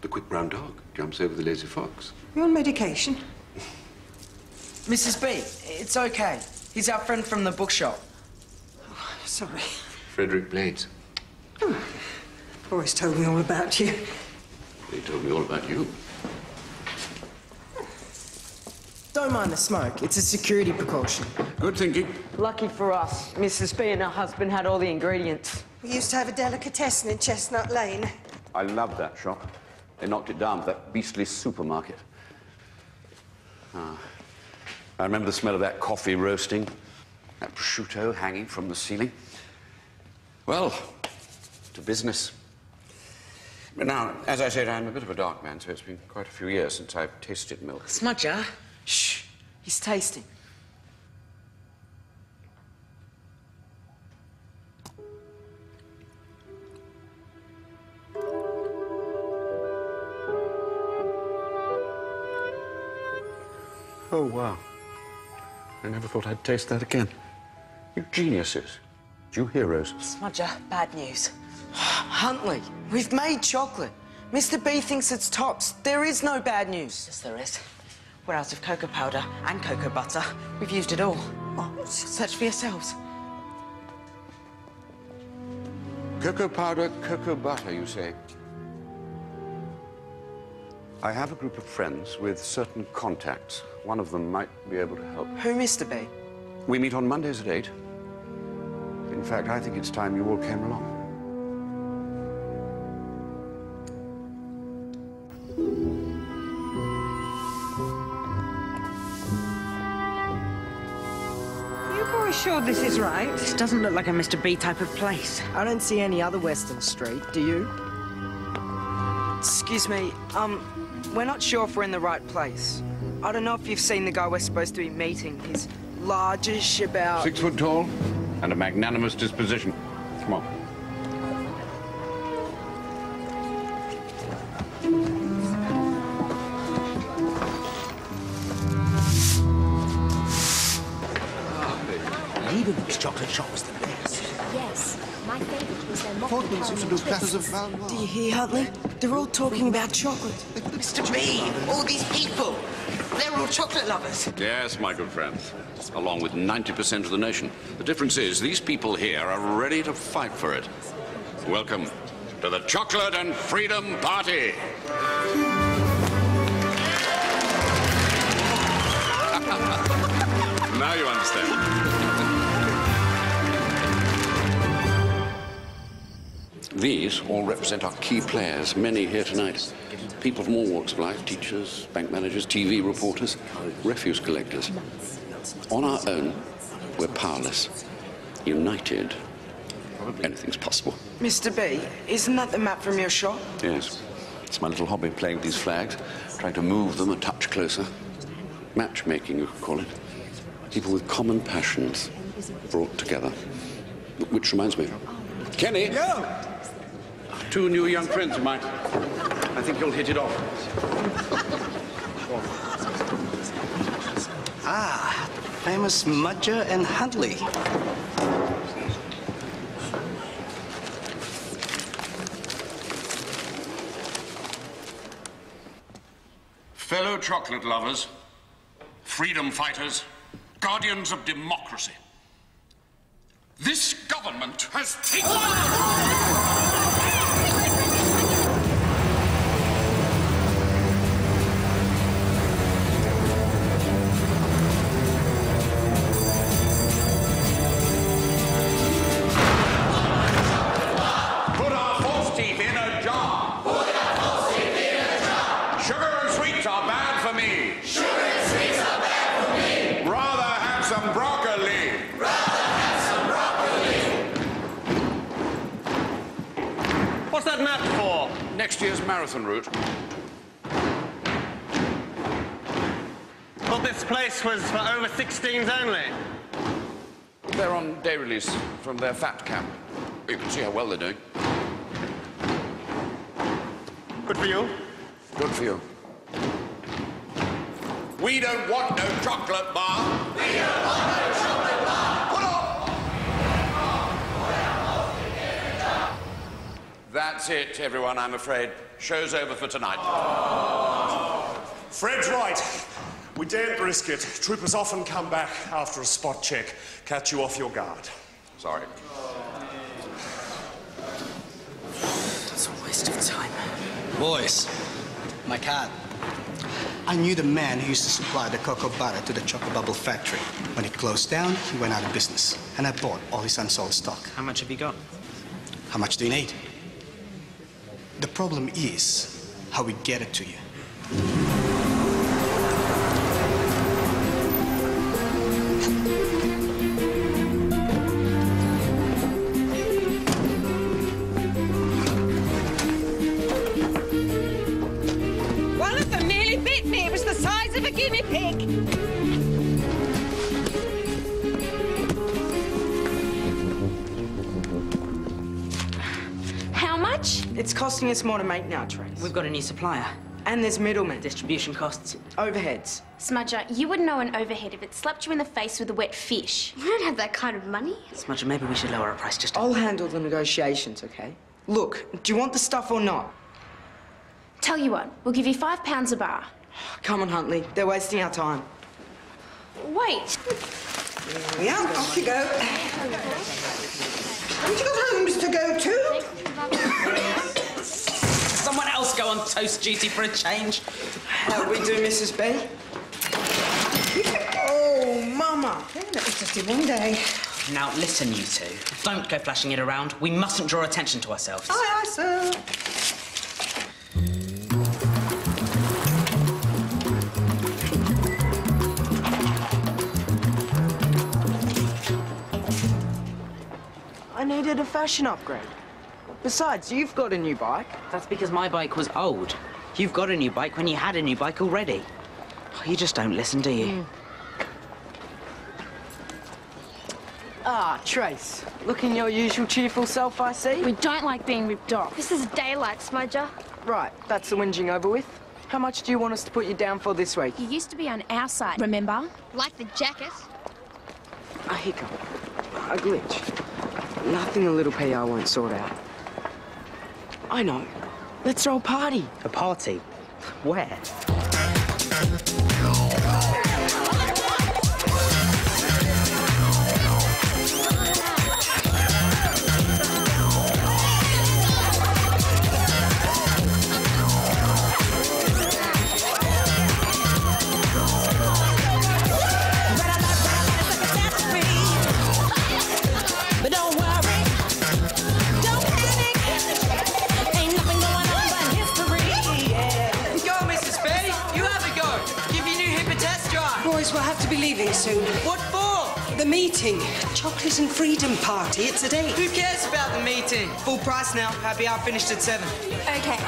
The quick brown dog jumps over the lazy fox. You on medication? Mrs. B, it's okay. He's our friend from the bookshop. Oh, sorry. Frederick Blades. Boris told me all about you. He told me all about you. Don't mind the smoke. It's a security precaution. Good thinking. Lucky for us, Mrs. B and her husband had all the ingredients. We used to have a delicatessen in Chestnut Lane. I loved that shop. They knocked it down for that beastly supermarket. I remember the smell of that coffee roasting, that prosciutto hanging from the ceiling. Well, to business. But now, as I said, I'm a bit of a dark man, so it's been quite a few years since I've tasted milk. Smudger, shh, he's tasting. Oh, wow. I never thought I'd taste that again. You geniuses. You heroes. Smudger, bad news. Huntley, we've made chocolate. Mr. B thinks it's tops. There is no bad news. Yes, there is. We're out of cocoa powder and cocoa butter. We've used it all. Oh, search for yourselves. Cocoa powder, cocoa butter, you say? I have a group of friends with certain contacts. One of them might be able to help. Who, Mr. B? We meet on Mondays at 8. In fact, I think it's time you all came along. You boys sure this is right? This doesn't look like a Mr. B type of place. I don't see any other Western Street, do you? Excuse me, we're not sure if we're in the right place. I don't know if you've seen the guy we're supposed to be meeting. He's largish, about... 6 foot tall and a magnanimous disposition. Come on. Lieben's chocolate shop was the best. Yes, my favourite was their Portman's used to do platters of Valois. Do you hear, Huntley? They're all talking about chocolate. Mr. B, all these people, they're all chocolate lovers. Yes, my good friends. Along with 90% of the nation. The difference is these people here are ready to fight for it. Welcome to the Chocolate and Freedom Party. Now you understand. These all represent our key players, many here tonight. People from all walks of life, teachers, bank managers, TV reporters, refuse collectors. On our own, we're powerless. United, anything's possible. Mr. B, isn't that the map from your shop? Yes. It's my little hobby, playing with these flags, trying to move them a touch closer. Matchmaking, you could call it. People with common passions brought together. Which reminds me. Kenny! Yeah? 2 new young friends of mine. I think you'll hit it off. Ah, famous Mudger and Huntley. Fellow chocolate lovers, freedom fighters, guardians of democracy. This government has taken... Next year's marathon route. Thought this place was for over 16s only. They're on day release from their fat camp. You can see how well they're doing. Good for you. Good for you. We don't want no chocolate bar. We don't want no chocolate bar. Put on! That's it, everyone, I'm afraid. Show's over for tonight. Fred's right. We daren't risk it. Troopers often come back after a spot check, catch you off your guard. Sorry. It's a waste of time. Boys, my card. I knew the man who used to supply the cocoa butter to the Choco Bubble factory. When it closed down, he went out of business. And I bought all his unsold stock. How much have you got? How much do you need? The problem is how we get it to you. One of them nearly bit me. It was the size of a guinea pig. How much? It's costing us more to make now, Trace. We've got a new supplier. And there's middlemen. Distribution costs. Overheads. Smudger, you wouldn't know an overhead if it slapped you in the face with a wet fish. We don't have that kind of money. Smudger, maybe we should lower our price just a I'll handle the negotiations, okay? Look, do you want the stuff or not? Tell you what, we'll give you £5 a bar. Come on, Huntley. They're wasting our time. Wait. Yeah, off you go. Haven't you got homes to go to? Someone else go on toast duty for a change. How we do, Mrs. B? Oh, Mama. That was just in one day. Now, listen, you two. Don't go flashing it around. We mustn't draw attention to ourselves. Aye, aye, sir. I needed a fashion upgrade. Besides, you've got a new bike. That's because my bike was old. You've got a new bike when you had a new bike already. You just don't listen, do you? Ah, Trace. Looking your usual cheerful self, I see. We don't like being ripped off. This is daylight, Smudger. Right, that's the whinging over with. How much do you want us to put you down for this week? You used to be on our side, remember? Like the jacket. A hiccup. A glitch. Nothing a little PR won't sort out. I know. Let's throw a party. A party? Where? But don't worry, don't panic. Ain't nothing going on but history. Go, Mrs. B. You have a go. Give your new hip a test drive. Boys, we'll have to be leaving soon. What for? The meeting. Chocolate and Freedom Party. It's a date. Who cares about the meeting? Full price now. Happy hour finished at 7. Okay.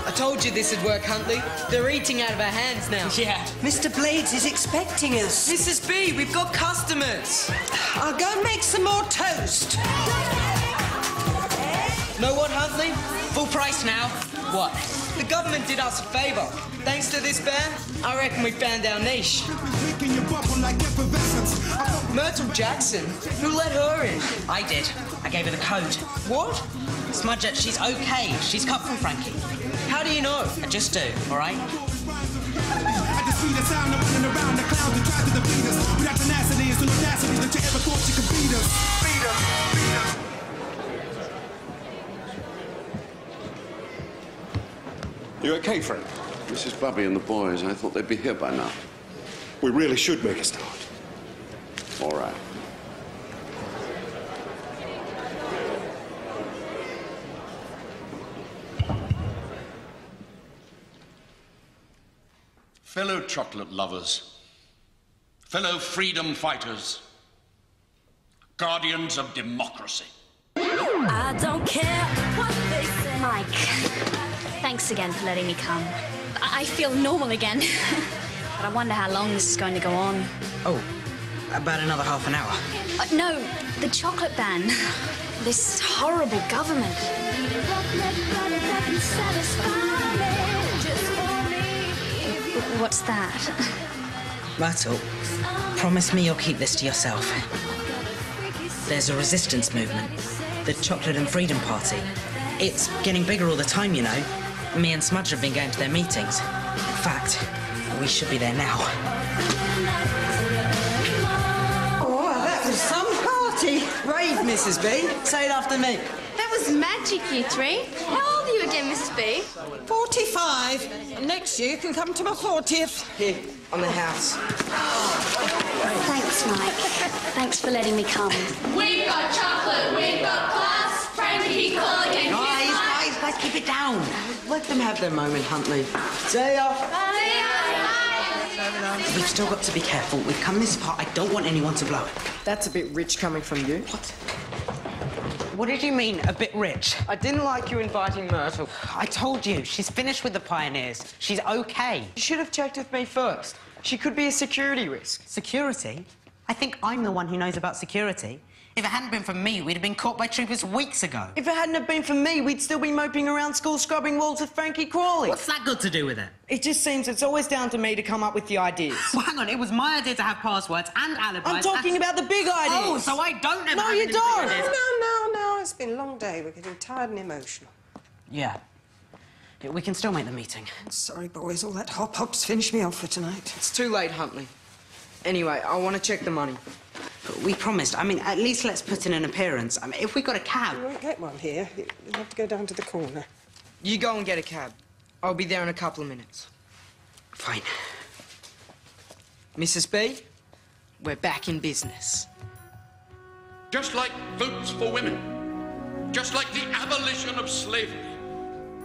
A told you this would work, Huntley. They're eating out of our hands now. Yeah. Mr. Blades is expecting us. Mrs. B, we've got customers. I'll go and make some more toast. Know what, Huntley? Full price now. What? The government did us a favour. Thanks to this band, I reckon we found our niche. Myrtle Jackson? Who let her in? I did. I gave her the code. What? Smudget, she's okay. She's cut from Frankie. How do you know? I just do, all right? At the speed of sound, I'm running around the clouds and try to defeat us. Without tenacity, it's the audacity that you ever thought you could beat us. Beat us, beat us. You okay, Frank? Mrs. Bubby and the boys, I thought they'd be here by now. We really should make a start. All right. Fellow chocolate lovers, fellow freedom fighters, guardians of democracy. I don't care what they say. Mike, thanks again for letting me come. I feel normal again. But I wonder how long this is going to go on. Oh, about another half an hour. No, the chocolate ban. This horrible government. What's that? Myrtle, promise me you'll keep this to yourself. There's a resistance movement, the Chocolate and Freedom Party. It's getting bigger all the time, you know. Me and Smudge have been going to their meetings. In fact, we should be there now. Oh, that was some party. Brave, Mrs. B. Say it after me. That was magic, you three. How old are you again, Mrs. B? 45. Next year you can come to my 40th. Here, on the house. Thanks, Mike. Thanks for letting me come. We've got chocolate, we've got class. Frankie Colligan. Guys, keep it down. Let them have their moment, Huntley. See ya. We've still got to be careful. We've come this far. I don't want anyone to blow it. That's a bit rich coming from you. What did you mean, a bit rich? I didn't like you inviting Myrtle. I told you, she's finished with the Pioneers. She's okay. You should have checked with me first. She could be a security risk. Security? I think I'm the one who knows about security. If it hadn't been for me, we'd have been caught by troopers weeks ago. If it hadn't have been for me, we'd still be moping around school scrubbing walls with Frankie Crawley. What's that got to do with it? It just seems it's always down to me to come up with the ideas. Well, hang on, it was my idea to have passwords and alibis. I'm talking about the big ideas. Oh, so I don't ever No, have you any don't. big ideas. No. It's been a long day. We're getting tired and emotional. Yeah. We can still make the meeting. Sorry, boys. All that hop-hop's finished me off for tonight. It's too late, Huntley. Anyway, I want to check the money. But we promised. I mean, at least let's put in an appearance. I mean, if we got a cab... You won't get one here. You'll have to go down to the corner. You go and get a cab. I'll be there in a couple of minutes. Fine. Mrs. B, we're back in business. Just like votes for women, just like the abolition of slavery,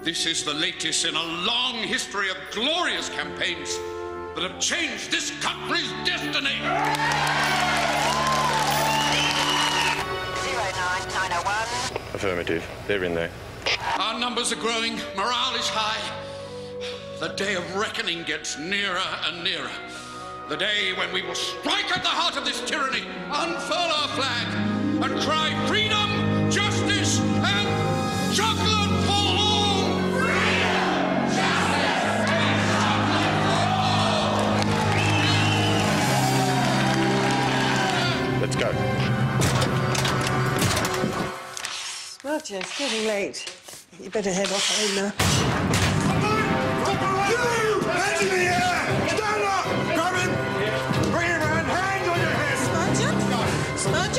this is the latest in a long history of glorious campaigns that have changed this country's destiny. 09901. Affirmative. They're in there. Our numbers are growing, morale is high. The day of reckoning gets nearer and nearer. The day when we will strike at the heart of this tyranny, unfurl our flag, and cry freedom, justice, and chocolate for all! Freedom, justice, and chocolate for all! Let's go. Smudge, it's getting late. You better head off home now. Hands in the air! Stand up! Grab him! Bring him in! Hands on your head! Smudge?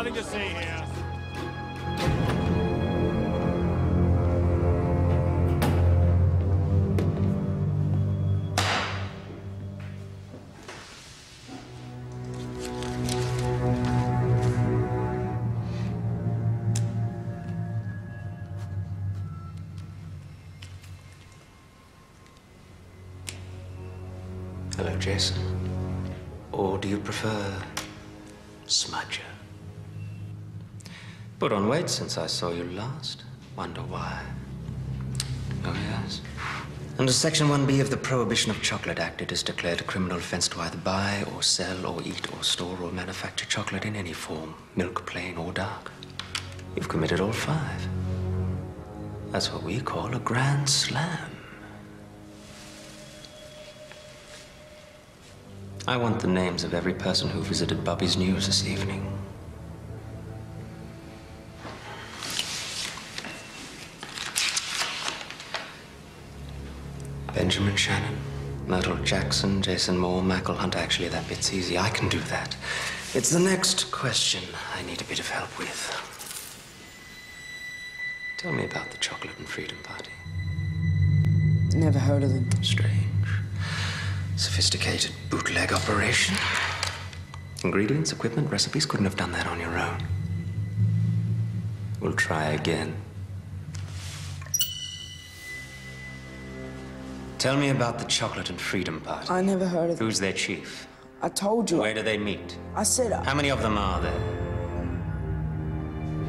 nothing to see here. Hello, Jason. Or do you prefer Smudger? Put on weight since I saw you last. Wonder why? Oh, yes. Under Section 1B of the Prohibition of Chocolate Act, it is declared a criminal offense to either buy or sell or eat or store or manufacture chocolate in any form, milk, plain or dark. You've committed all 5. That's what we call a grand slam. I want the names of every person who visited Bobby's News this evening. Benjamin Shannon, Myrtle Jackson, Jason Moore, Michael Hunt. Actually, that bit's easy. I can do that. It's the next question I need a bit of help with. Tell me about the Chocolate and Freedom Party. Never heard of them. Strange. Sophisticated bootleg operation. Ingredients, equipment, recipes. Couldn't have done that on your own. We'll try again. Tell me about the Chocolate and Freedom Party. I never heard of them. Who's their chief? I told you. Where do they meet? I said... How many of them are there?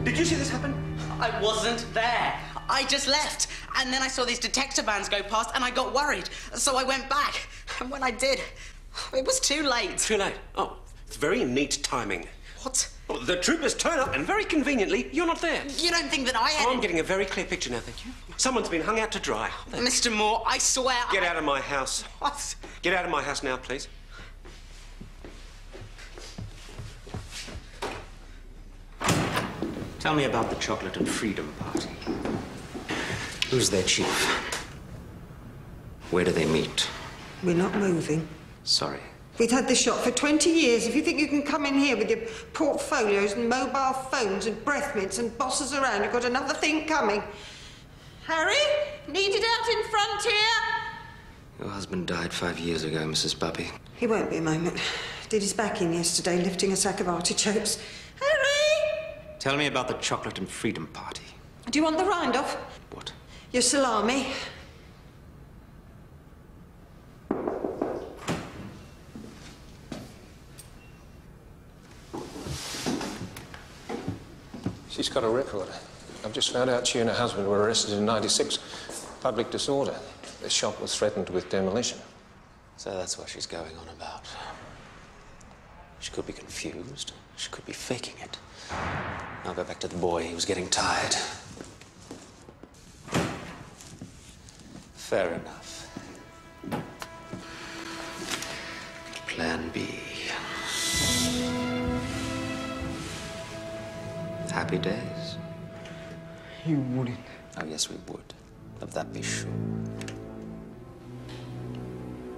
Did you see this happen? I wasn't there. I just left. And then I saw these detector vans go past and I got worried. So I went back. And when I did, it was too late. Too late? Oh, it's very neat timing. What? Well, the troopers turn up and very conveniently, you're not there. You don't think that I had... Oh, I'm getting a very clear picture now, thank you. Someone's been hung out to dry. Mr. Moore, I swear... Get out of my house. What? Get out of my house now, please. Tell me about the Chocolate and Freedom Party. Who's their chief? Where do they meet? We're not moving. Sorry. We've had this shop for 20 years. If you think you can come in here with your portfolios and mobile phones and breath mints and bosses around, you've got another thing coming. Harry, needed out in front here. Your husband died 5 years ago, Mrs. Bubby. He won't be a moment. Did his back in yesterday, lifting a sack of artichokes. Harry! Tell me about the Chocolate and Freedom Party. Do you want the rind off? What? Your salami. She's got a record. I've just found out she and her husband were arrested in '96. Public disorder. The shop was threatened with demolition. So that's what she's going on about. She could be confused. She could be faking it. I'll go back to the boy. He was getting tired. Fair enough. Plan B. Happy days? You wouldn't. Oh, yes, we would. Of that, be sure. Do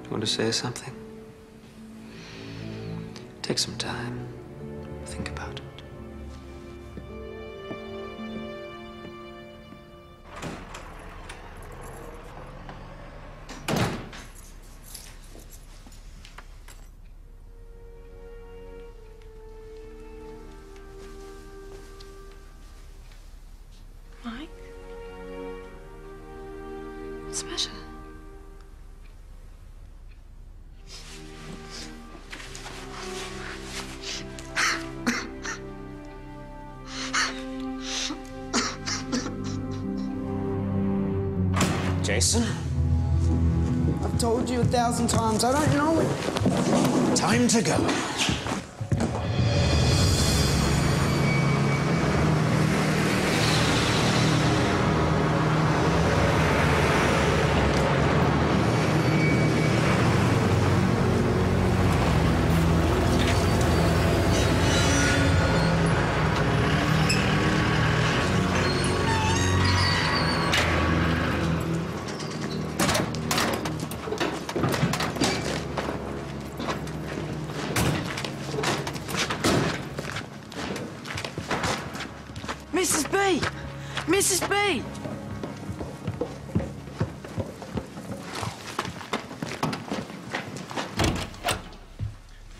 you want to say something? Take some time. Think about it. Mike? What's the matter? Jason? I've told you 1,000 times, I don't know it. Time to go. Mrs. B! Mrs. B!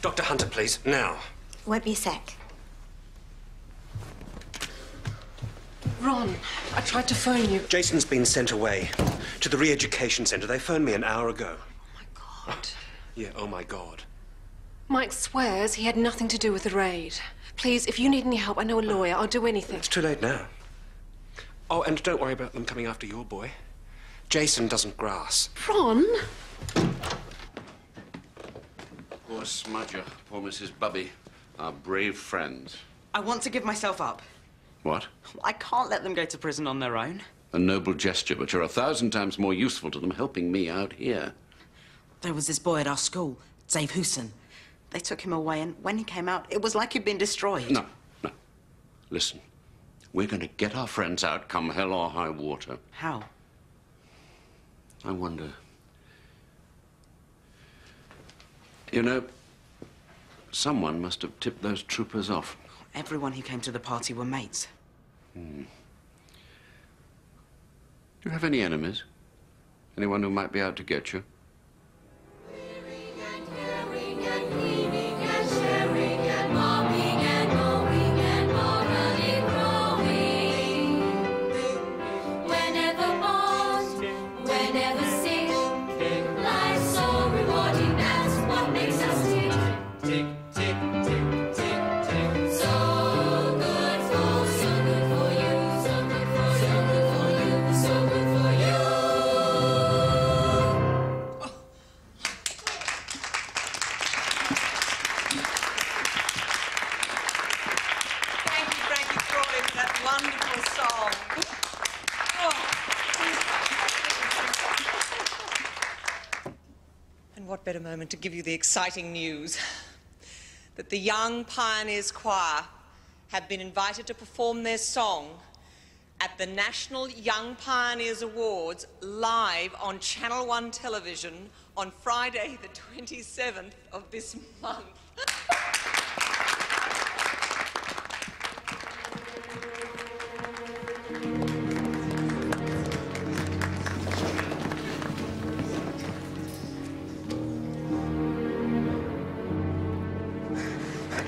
Dr. Hunter, please, now. Won't be a sec. Ron, I tried to phone you. Jason's been sent away to the re-education centre. They phoned me an hour ago. Oh, my God. Yeah, oh, my God. Mike swears he had nothing to do with the raid. Please, if you need any help, I know a lawyer. I'll do anything. It's too late now. Oh, and don't worry about them coming after your boy. Jason doesn't grass. Ron? Poor Smudger, poor Mrs. Bubby, our brave friends. I want to give myself up. What? I can't let them go to prison on their own. A noble gesture, but you're 1,000 times more useful to them helping me out here. There was this boy at our school, Dave Hooson. They took him away, and when he came out, it was like he'd been destroyed. No. Listen, we're going to get our friends out, come hell or high water. How? I wonder. You know, someone must have tipped those troopers off. Everyone who came to the party were mates. Do you have any enemies? Anyone who might be out to get you? What better moment to give you the exciting news that the Young Pioneers Choir have been invited to perform their song at the National Young Pioneers Awards live on Channel 1 television on Friday the 27th of this month.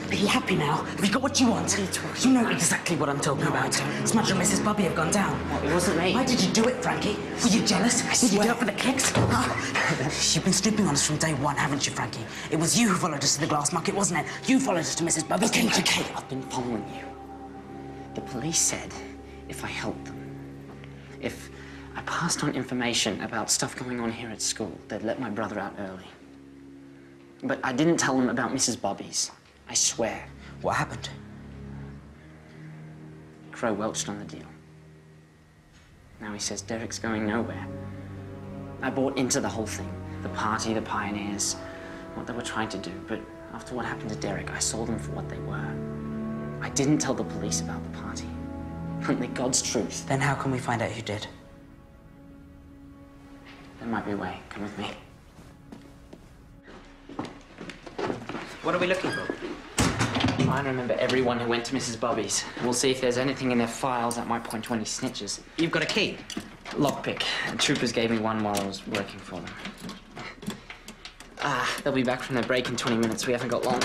Be happy now. Have you got what you want? You know exactly what I'm talking about. Smudge and Mrs. Bubby have gone down. What, it wasn't me. Why did you do it, Frankie? Were you jealous? Did you do it for the kicks? You've been snooping on us from day one, haven't you, Frankie? It was you who followed us to the glass market, wasn't it? You followed us to Mrs. Bubby's. Okay, I've been following you. The police said if I helped them, if I passed on information about stuff going on here at school, they'd let my brother out early. But I didn't tell them about Mrs. Bobby's. I swear. What happened? Crow welched on the deal. Now he says Derek's going nowhere. I bought into the whole thing. The party, the pioneers, what they were trying to do. But after what happened to Derek, I saw them for what they were. I didn't tell the police about the party. Only God's truth. Then how can we find out who did? There might be a way. Come with me. What are we looking for? Try and remember everyone who went to Mrs. Bobby's. We'll see if there's anything in their files that might point to any snitches. You've got a key? Lockpick. The troopers gave me one while I was working for them. They'll be back from their break in 20 minutes. We haven't got long.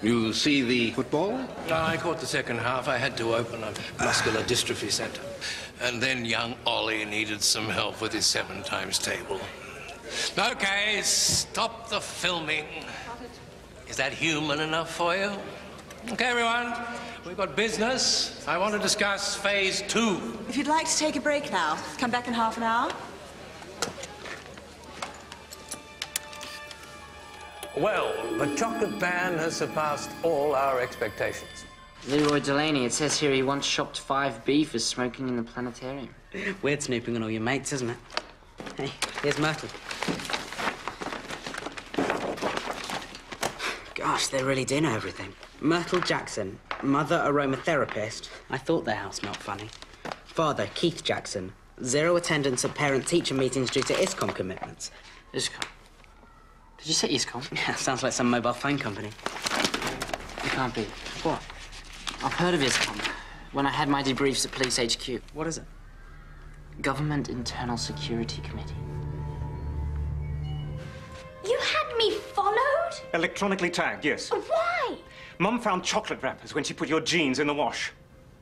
You see the football? No, I caught the second half. I had to open a muscular dystrophy centre. And then young Ollie needed some help with his 7 times table. Okay, stop the filming. Is that human enough for you? Okay, everyone, we've got business. I want to discuss phase 2. If you'd like to take a break now, come back in half an hour. Well, the chocolate ban has surpassed all our expectations. Leroy Delaney, it says here he once shopped 5B for smoking in the planetarium. Weird snooping on all your mates, isn't it? Hey, here's Myrtle. Gosh, they really do know everything. Myrtle Jackson, mother aromatherapist. I thought their house smelled funny. Father, Keith Jackson, 0 attendance at parent-teacher meetings due to ISCOM commitments. ISCOM? Did you say ISCOM? Yeah, sounds like some mobile phone company. It can't be. What? I've heard of ISCOM when I had my debriefs at Police HQ. What is it? Government Internal Security Committee. You had me followed? Electronically tagged, yes. Why? Mum found chocolate wrappers when she put your jeans in the wash.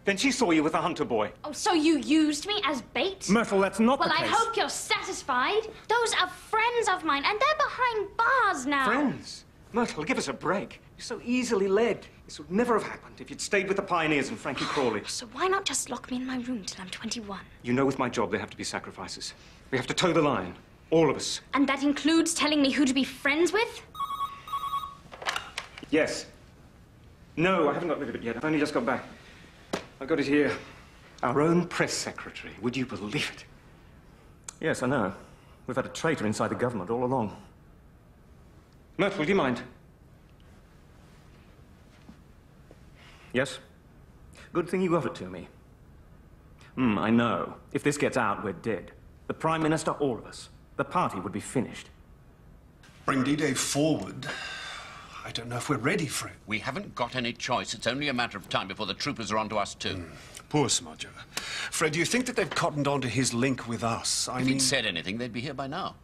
Then she saw you with the hunter boy. Oh, so you used me as bait? Myrtle, that's not the case. Well, I hope you're satisfied. Those are friends of mine, and they're behind bars now. Friends? Myrtle, give us a break. You're so easily led. This would never have happened if you'd stayed with the pioneers and Frankie Crawley. So why not just lock me in my room till I'm 21? You know with my job there have to be sacrifices. We have to toe the line. All of us. And that includes telling me who to be friends with? Yes. No, I haven't got rid of it yet. I've only just got back. I've got it here. Our own press secretary. Would you believe it? Yes, I know. We've had a traitor inside the government all along. Myrtle, do you mind? Yes? Good thing you got it to me. I know. If this gets out, we're dead. The Prime Minister, all of us. The party would be finished. Bring D-Day forward. I don't know if we're ready for it. We haven't got any choice. It's only a matter of time before the troopers are onto us, too. Poor Smodger. Fred, do you think that they've cottoned onto his link with us? If he'd said anything, they'd be here by now.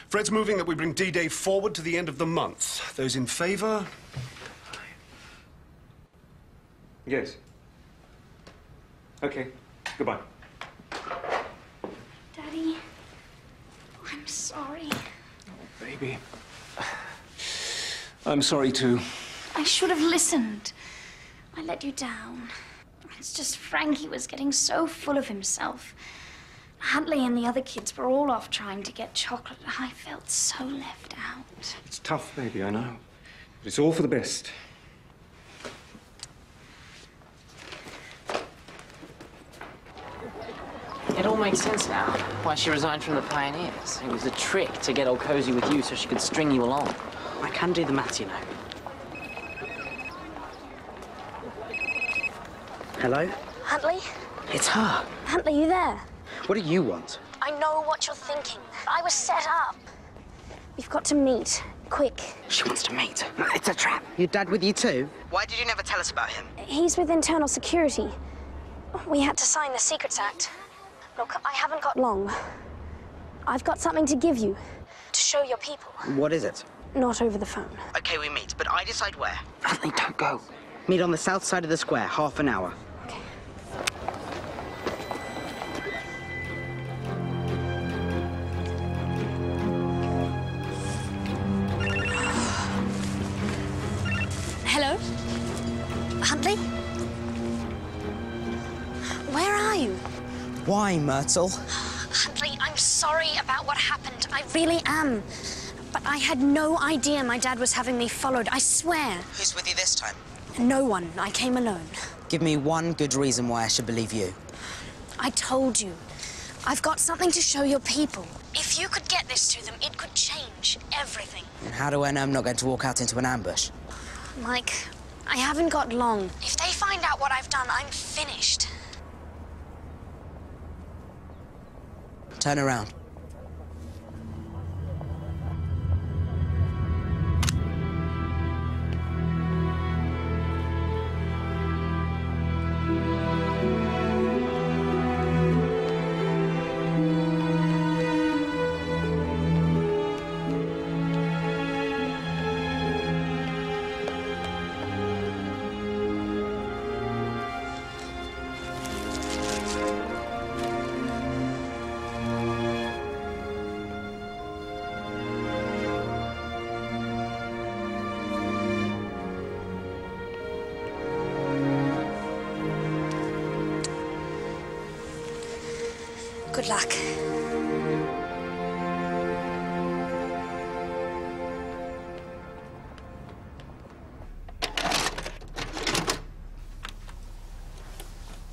Fred's moving that we bring D-Day forward to the end of the month. Those in favour? Yes. Okay. Goodbye. Daddy, I'm sorry. Baby. I'm sorry, too. I should have listened. I let you down. It's just Frankie was getting so full of himself. Huntley and the other kids were all off trying to get chocolate. I felt so left out. It's tough, baby, I know. But it's all for the best. It all makes sense now. Why she resigned from the Pioneers. It was a trick to get all cozy with you so she could string you along. I can do the maths, you know. Hello? Huntley? It's her. Huntley, you there? What do you want? I know what you're thinking. I was set up. We've got to meet. Quick. She wants to meet. It's a trap. Your dad with you too? Why did you never tell us about him? He's with Internal Security. We had to sign the Secrets Act. Look, I haven't got long. I've got something to give you. To show your people. What is it? Not over the phone. Okay, we meet, but I decide where. Huntley, don't go. Meet on the south side of the square, half an hour. Okay. Hello? Huntley? Where are you? Why, Myrtle? Huntley, I'm sorry about what happened. I really am. But I had no idea my dad was having me followed, I swear. Who's with you this time? No one. I came alone. Give me one good reason why I should believe you. I told you. I've got something to show your people. If you could get this to them, it could change everything. And how do I know I'm not going to walk out into an ambush? Mike, I haven't got long. If they find out what I've done, I'm finished. Turn around. Good luck.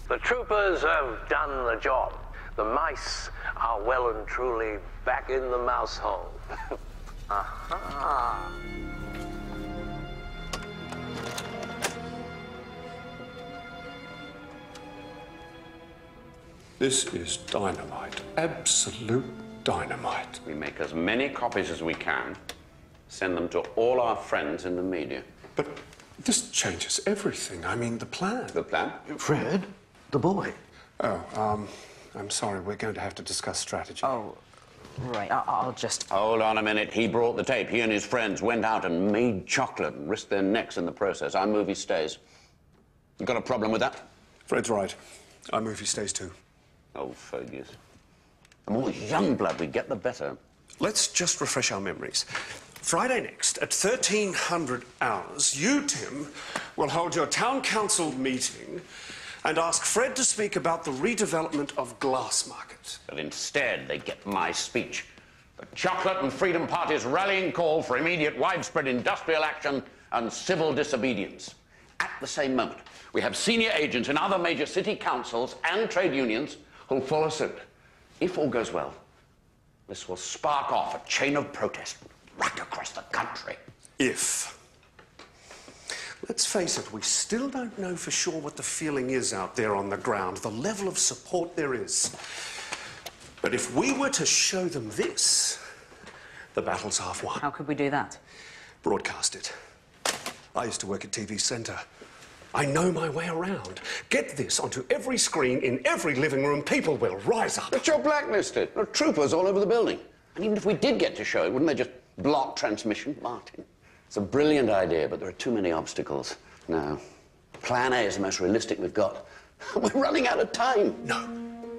The troopers have done the job. The mice are well and truly back in the mouse hole. Aha! This is dynamite. Absolute dynamite. We make as many copies as we can, send them to all our friends in the media. But This changes everything. I mean, the plan. The plan? Fred, the boy. Oh, I'm sorry. We're going to have to discuss strategy. Oh, right. I'll just... Hold on a minute. He brought the tape. He and his friends went out and made chocolate and risked their necks in the process. I move he stays. You got a problem with that? Fred's right. I move he stays too. Oh, Fergus. The more young blood we get, the better. Let's just refresh our memories. Friday next, at 1300 hours, you, Tim, will hold your town council meeting and ask Fred to speak about the redevelopment of Glassmarket. But instead, they get my speech. The Chocolate and Freedom Party's rallying call for immediate widespread industrial action and civil disobedience. At the same moment, we have senior agents in other major city councils and trade unions who'll follow suit. If all goes well, this will spark off a chain of protest right across the country. If. Let's face it, we still don't know for sure what the feeling is out there on the ground, the level of support there is. But if we were to show them this, the battle's half won. How could we do that? Broadcast it. I used to work at TV Centre. I know my way around. Get this onto every screen in every living room. People will rise up. But you're blacklisted. There are troopers all over the building. And even if we did get to show it, wouldn't they just block transmission? Martin, it's a brilliant idea, but there are too many obstacles. Now, Plan A is the most realistic we've got. We're running out of time. No.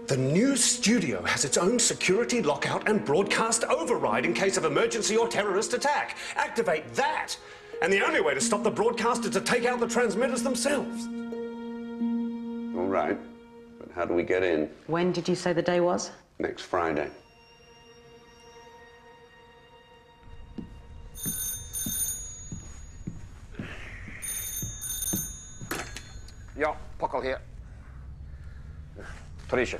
The new studio has its own security lockout and broadcast override in case of emergency or terrorist attack. Activate that. And the only way to stop the broadcast is to take out the transmitters themselves. All right. But how do we get in? When did you say the day was? Next Friday. Yeah, Puckle here. Tricia.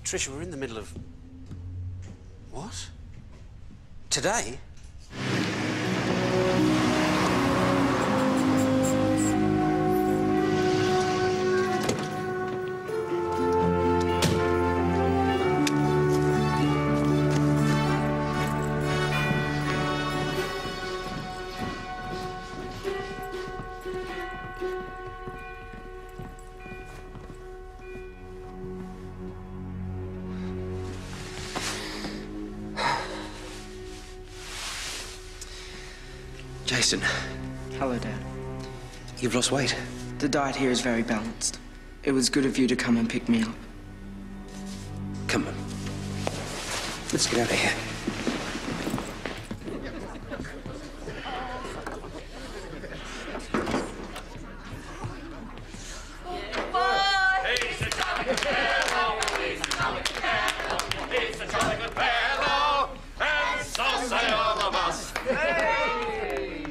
Tricia, we're in the middle of... What? Today? Jason. Hello, Dad. You've lost weight. The diet here is very balanced. It was good of you to come and pick me up. Come on. Let's get out of here.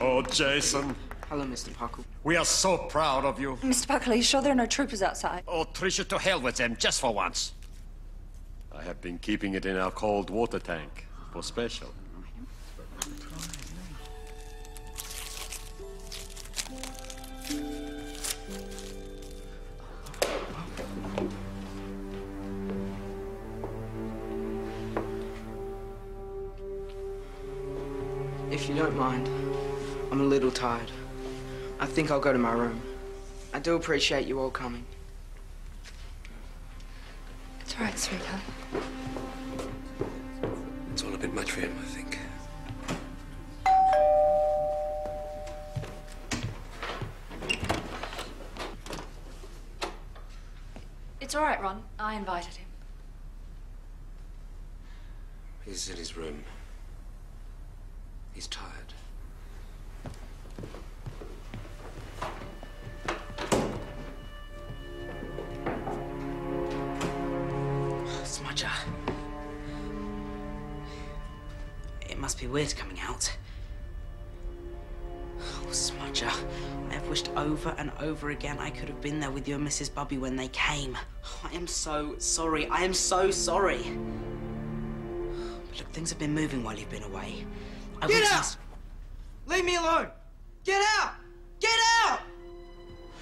Oh, Jason. Hello, Mr. Puckle. We are so proud of you. Mr. Buckley, are you sure there are no troopers outside? Oh, Tricia, to hell with them, just for once. I have been keeping it in our cold water tank for special. If you don't mind, I'm a little tired. I think I'll go to my room. I do appreciate you all coming. It's all right, sweetheart. It's all a bit much for him, I think. It's all right, Ron. I invited him. He's in his room. He's tired. Smudger. It must be weird coming out. Oh, Smudger. I have wished over and over again I could have been there with you and Mrs. Bubby when they came. I am so sorry. I am so sorry. But look, things have been moving while you've been away. Get out! Leave me alone! Get out! Get out!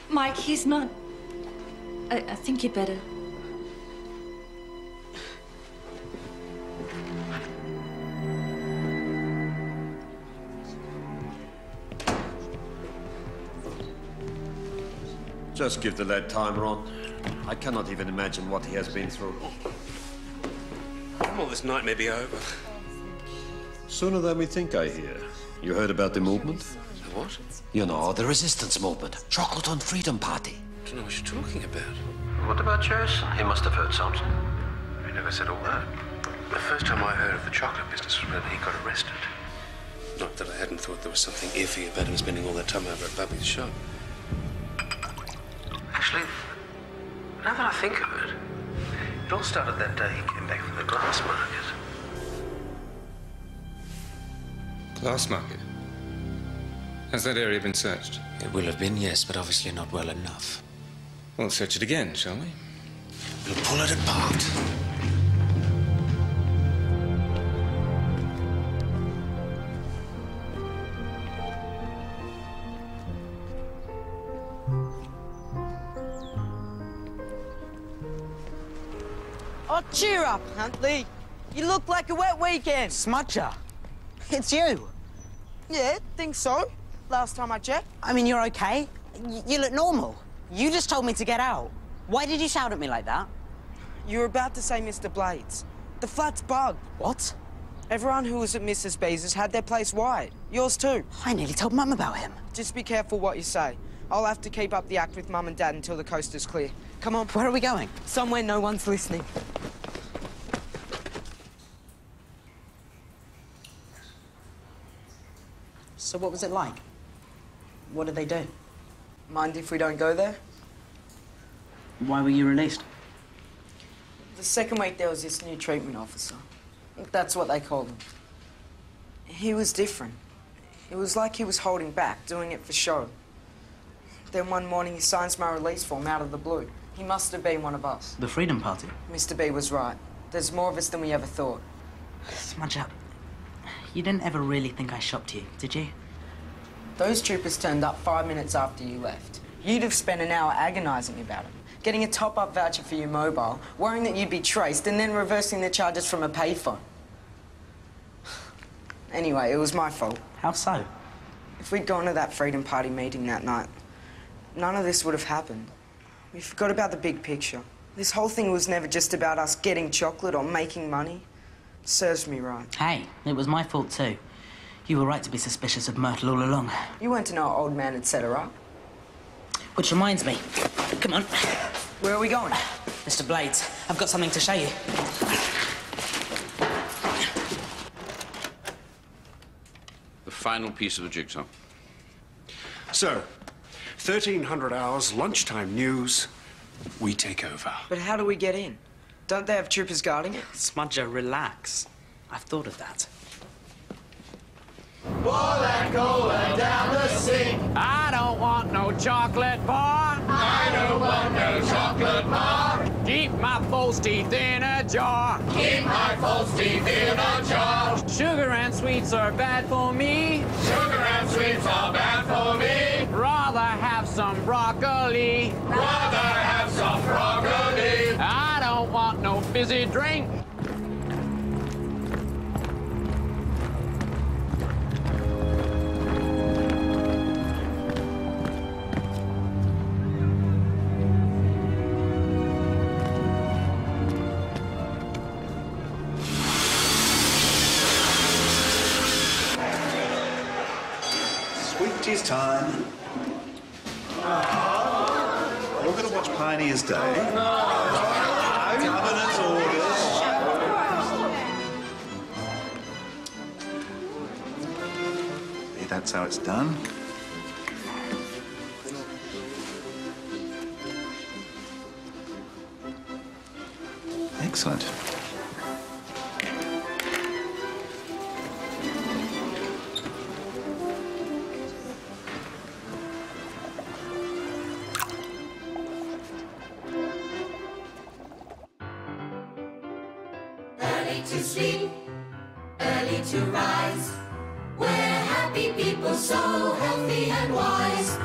Mike, he's not... I think you'd better... Just give the lad time, Ron. I cannot even imagine what he has been through. Well, this night may be over. Sooner than we think, I hear. You heard about the movement? The what? You know, the resistance movement. Chocolate on Freedom Party. I don't know what you're talking about. What about Jason? He must have heard something. He never said all that. The first time I heard of the chocolate business was when he got arrested. Not that I hadn't thought there was something iffy about him spending all that time over at Bubby's shop. Actually, now that I think of it, it all started that day he came back from the glass market. Glass market? Has that area been searched? It will have been, yes, but obviously not well enough. We'll search it again, shall we? We'll pull it apart. Oh, cheer up, Huntley. You look like a wet weekend. Smudger, it's you. Yeah, think so. Last time I checked. I mean, you're okay. You look normal. You just told me to get out. Why did you shout at me like that? You were about to say Mr. Blades. The flat's bugged. What? Everyone who was at Mrs. Beez's had their place wired. Yours too. I nearly told Mum about him. Just be careful what you say. I'll have to keep up the act with Mum and Dad until the coast is clear. Come on. Where are we going? Somewhere no one's listening. So what was it like? What did they do? Mind if we don't go there? Why were you released? The second week there was this new treatment officer. That's what they called him. He was different. It was like he was holding back, doing it for show. Then one morning he signs my release form out of the blue. He must have been one of us. The Freedom Party? Mr. B was right. There's more of us than we ever thought. Smudger, you didn't ever really think I shopped you, did you? Those troopers turned up 5 minutes after you left. You'd have spent an hour agonising about them, getting a top-up voucher for your mobile, worrying that you'd be traced, and then reversing the charges from a payphone. Anyway, it was my fault. How so? If we'd gone to that Freedom Party meeting that night, none of this would have happened. We forgot about the big picture. This whole thing was never just about us getting chocolate or making money. Serves me right. Hey, it was my fault too. You were right to be suspicious of Myrtle all along. You weren't to know our old man had set her up. Which reminds me, come on. Where are we going? Mr. Blades, I've got something to show you. The final piece of the jigsaw. So, 1300 hours, lunchtime news, we take over. But how do we get in? Don't they have troopers guarding it? Smudger, relax. I've thought of that. Pour that cola down the sink. I don't want no chocolate bar. I don't want no chocolate bar. Keep my false teeth in a jar. Keep my false teeth in a jar. Sugar and sweets are bad for me. Sugar and sweets are bad for me. Rather have some broccoli. Rather have some broccoli. I don't want no fizzy drink. Sweeties time. We're going to watch Pioneer's Day. Governor's orders. See, that's how it's done. Excellent. Early to sleep, early to rise. We're happy people, so healthy and wise.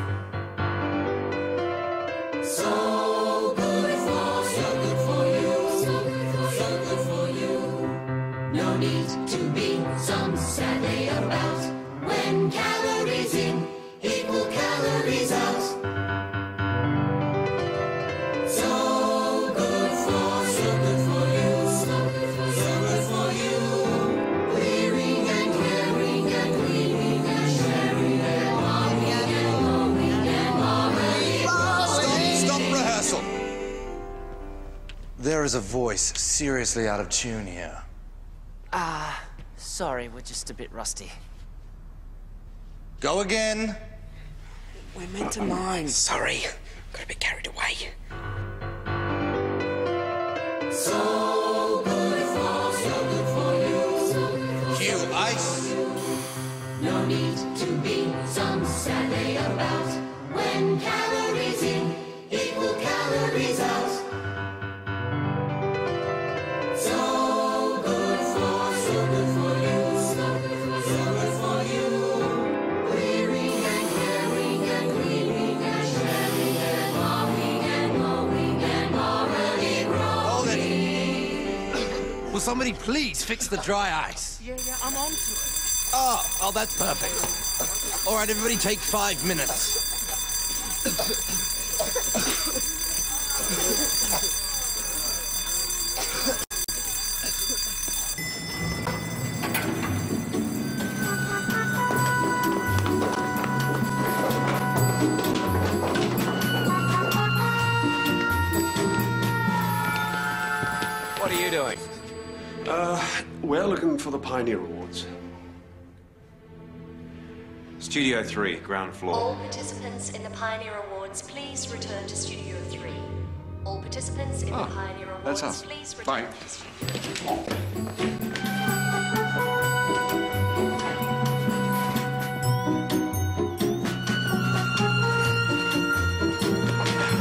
So good for you, so good for you. No need to be some sad day about when calories in equal calories out. Where is a voice seriously out of tune here? Sorry, we're just a bit rusty. Go again. We're meant to mine. Sorry, got a bit carried away. So good for you. Cue ice. No need to be some sad day about when calories in equal calories out. So good for you, so good for you. Rearing and caring and cleaning and sharing and mowing and morally growing. Will somebody please fix the dry ice? Yeah, I'm on to it. Oh, that's perfect. All right, everybody take 5 minutes. What are you doing? We're looking for the Pioneer Awards. Studio 3, ground floor. All participants in the Pioneer Awards, please return to Studio 3. All participants in the Pioneer Awards, that's us. please Fine. return to Studio 3.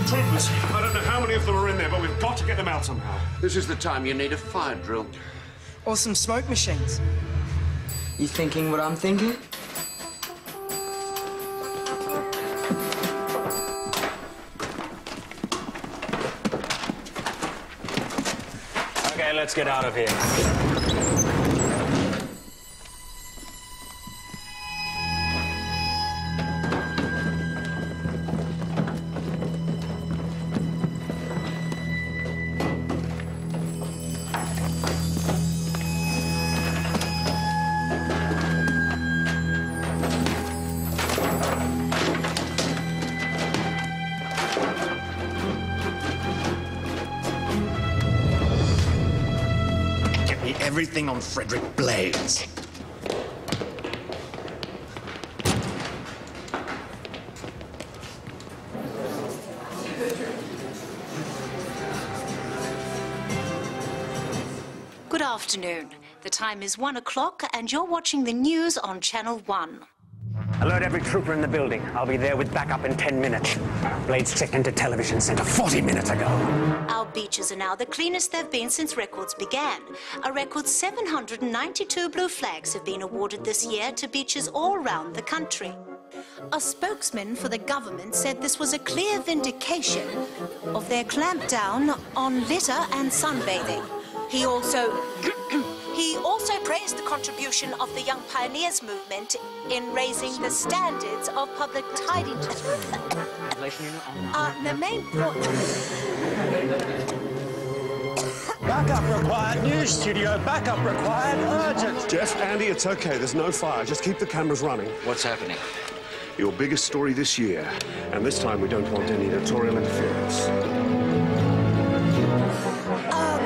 Troopers, I don't know how many of them are in there, but we've got to get them out somehow. This is the time you need a fire drill. Or some smoke machines. You thinking what I'm thinking? Okay, let's get out of here. Everything on Frederick Blades. Good afternoon. The time is 1 o'clock and you're watching the news on Channel 1. Alert every trooper in the building. I'll be there with backup in 10 minutes. Blades checked into television center 40 minutes ago. Our beaches are now the cleanest they've been since records began. A record 792 blue flags have been awarded this year to beaches all around the country. A spokesman for the government said this was a clear vindication of their clampdown on litter and sunbathing. He also praised the contribution of the Young Pioneers movement in raising the standards of public tidiness. The main point... Backup required. News studio. Backup required. Urgent. Jeff, Andy, it's okay. There's no fire. Just keep the cameras running. What's happening? Your biggest story this year. And this time we don't want any editorial interference.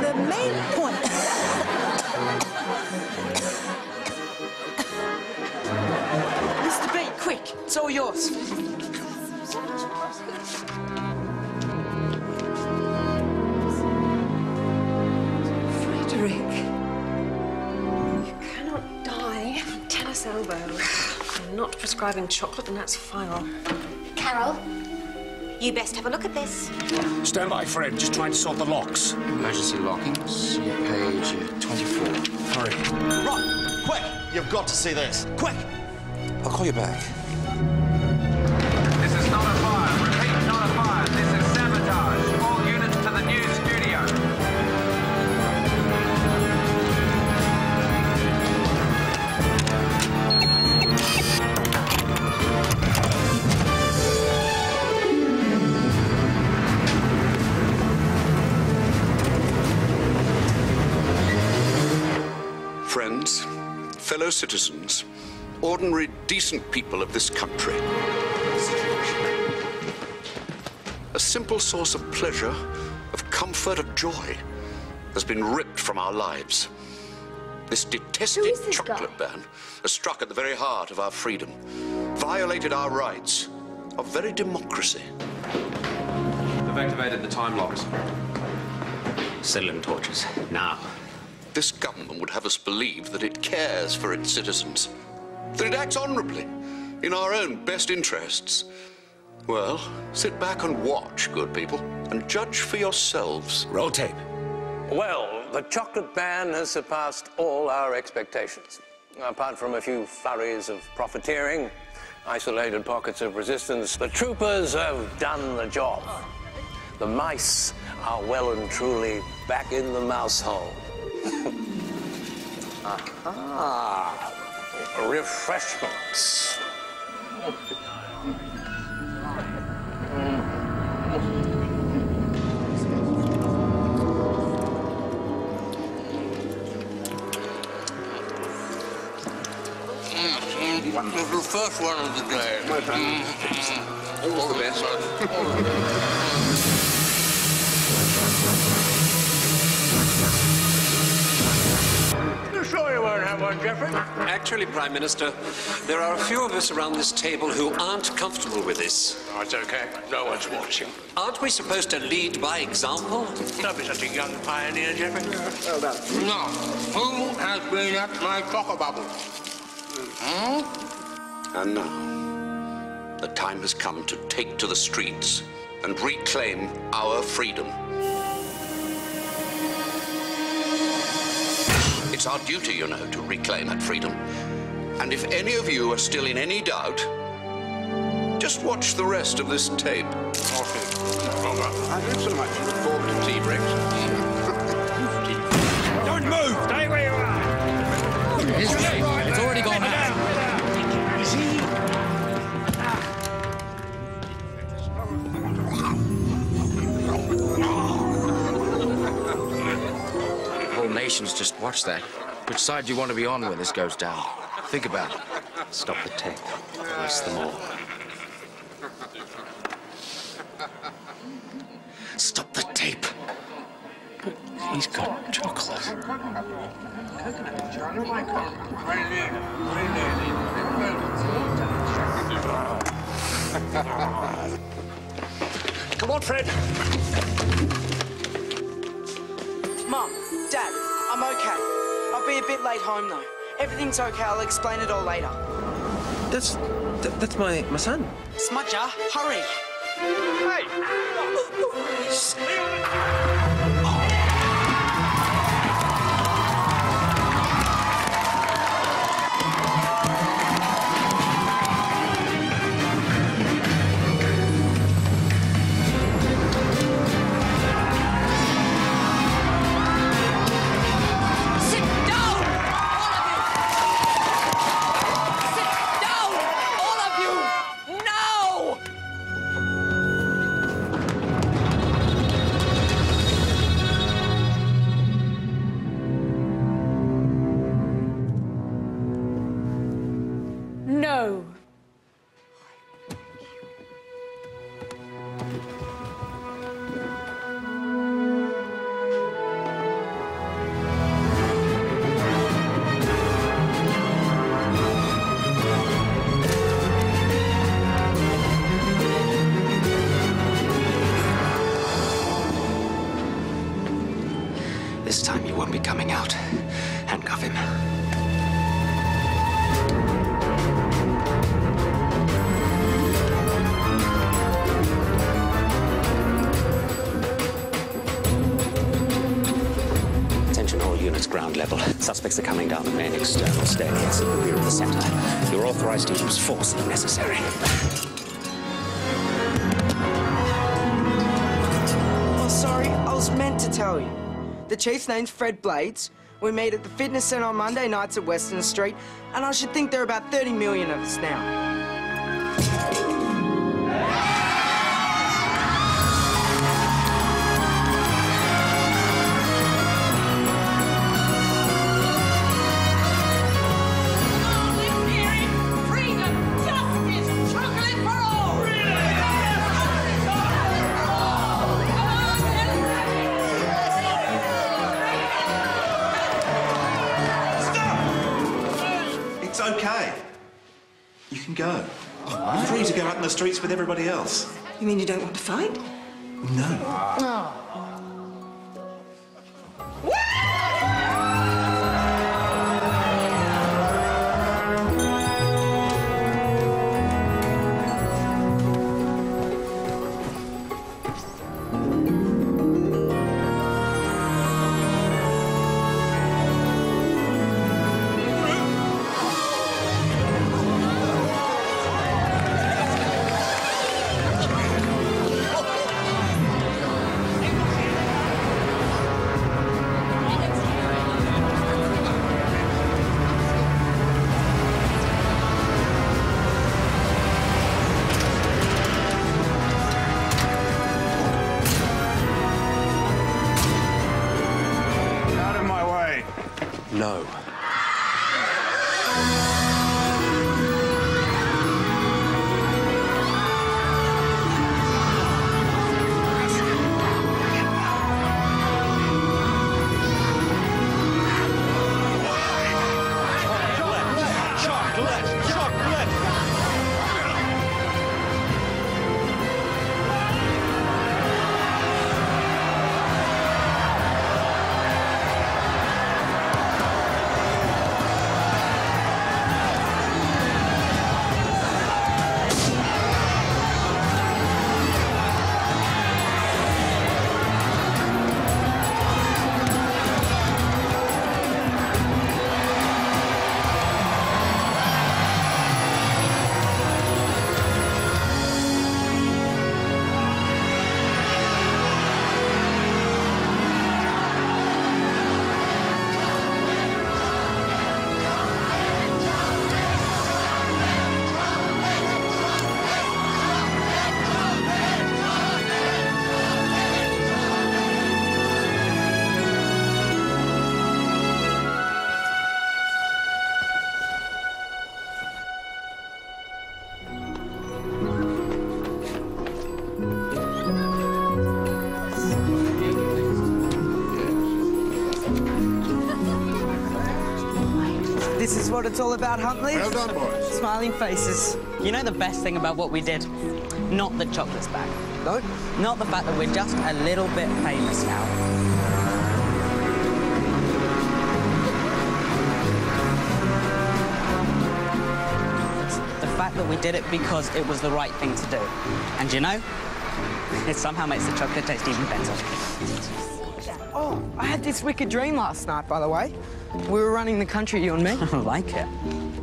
The main point... Mr. B, quick. It's all yours. Frederick, you cannot die from tennis elbow. I'm not prescribing chocolate, and that's final. Carol, you best have a look at this. Stand by, Fred. Just trying to sort the locks. Emergency locking. See page 24. Hurry. Run! Quick! You've got to see this. Quick! I'll call you back. This is not a fire. Repeat, not a fire. This is sabotage. All units to the news studio. Friends, fellow citizens, ordinary, decent people of this country. A simple source of pleasure, of comfort, of joy has been ripped from our lives. This detested chocolate ban has struck at the very heart of our freedom, violated our rights, our very democracy. They've activated the time locks. Settle torches, now. This government would have us believe that it cares for its citizens, that it acts honorably, in our own best interests. Well, sit back and watch, good people, and judge for yourselves. Roll tape. Well, the chocolate ban has surpassed all our expectations. Apart from a few flurries of profiteering, isolated pockets of resistance, the troopers have done the job. The mice are well and truly back in the mouse hole. Aha! Refreshments. This is the first one of the day. All the best. You sure you won't have one, Geoffrey? Actually, Prime Minister, there are a few of us around this table who aren't comfortable with this. Oh, it's okay. No one's watching. Aren't we supposed to lead by example? Don't be such a young pioneer, Geoffrey. Well done. Now, who has been at my cocker bubble? And now, the time has come to take to the streets and reclaim our freedom. It's our duty, you know, to reclaim that freedom. And if any of you are still in any doubt, just watch the rest of this tape. I don't so much look forward to tea breaks. Don't move! Stay where you are! It's already gone out. The whole nation's just watched that. Which side do you want to be on when this goes down? Think about it. Stop the tape. Release them all. Stop the tape. He's got chocolate. Come on, Fred. Mum, Dad, I'm okay. I'll be a bit late home, though. Everything's okay. I'll explain it all later. That's my son. Smudger, hurry. Hey! No. This time you won't be coming out. Handcuff him. Attention all units, ground level. Suspects are coming down the main external staircase at the rear of the center. You're authorized to use force if necessary. Oh, sorry. I was meant to tell you. The chief's name's Fred Blades. We meet at the fitness centre on Monday nights at Western Street, and I should think there are about 30 million of us now. You can go. You're free to go out in the streets with everybody else. You mean you don't want to fight? No. Out of my way. No. This is what it's all about, Huntley. Well done, boys. Smiling faces. You know the best thing about what we did? Not the chocolate's back. No? Not the fact that we're just a little bit famous now. It's the fact that we did it because it was the right thing to do. And you know, it somehow makes the chocolate taste even better. Oh, I had this wicked dream last night, by the way. We were running the country, you and me. I like it.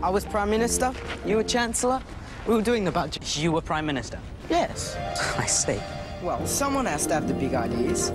I was Prime Minister, you were Chancellor. We were doing the budget. You were Prime Minister? Yes. I see. Well, someone has to have the big ideas.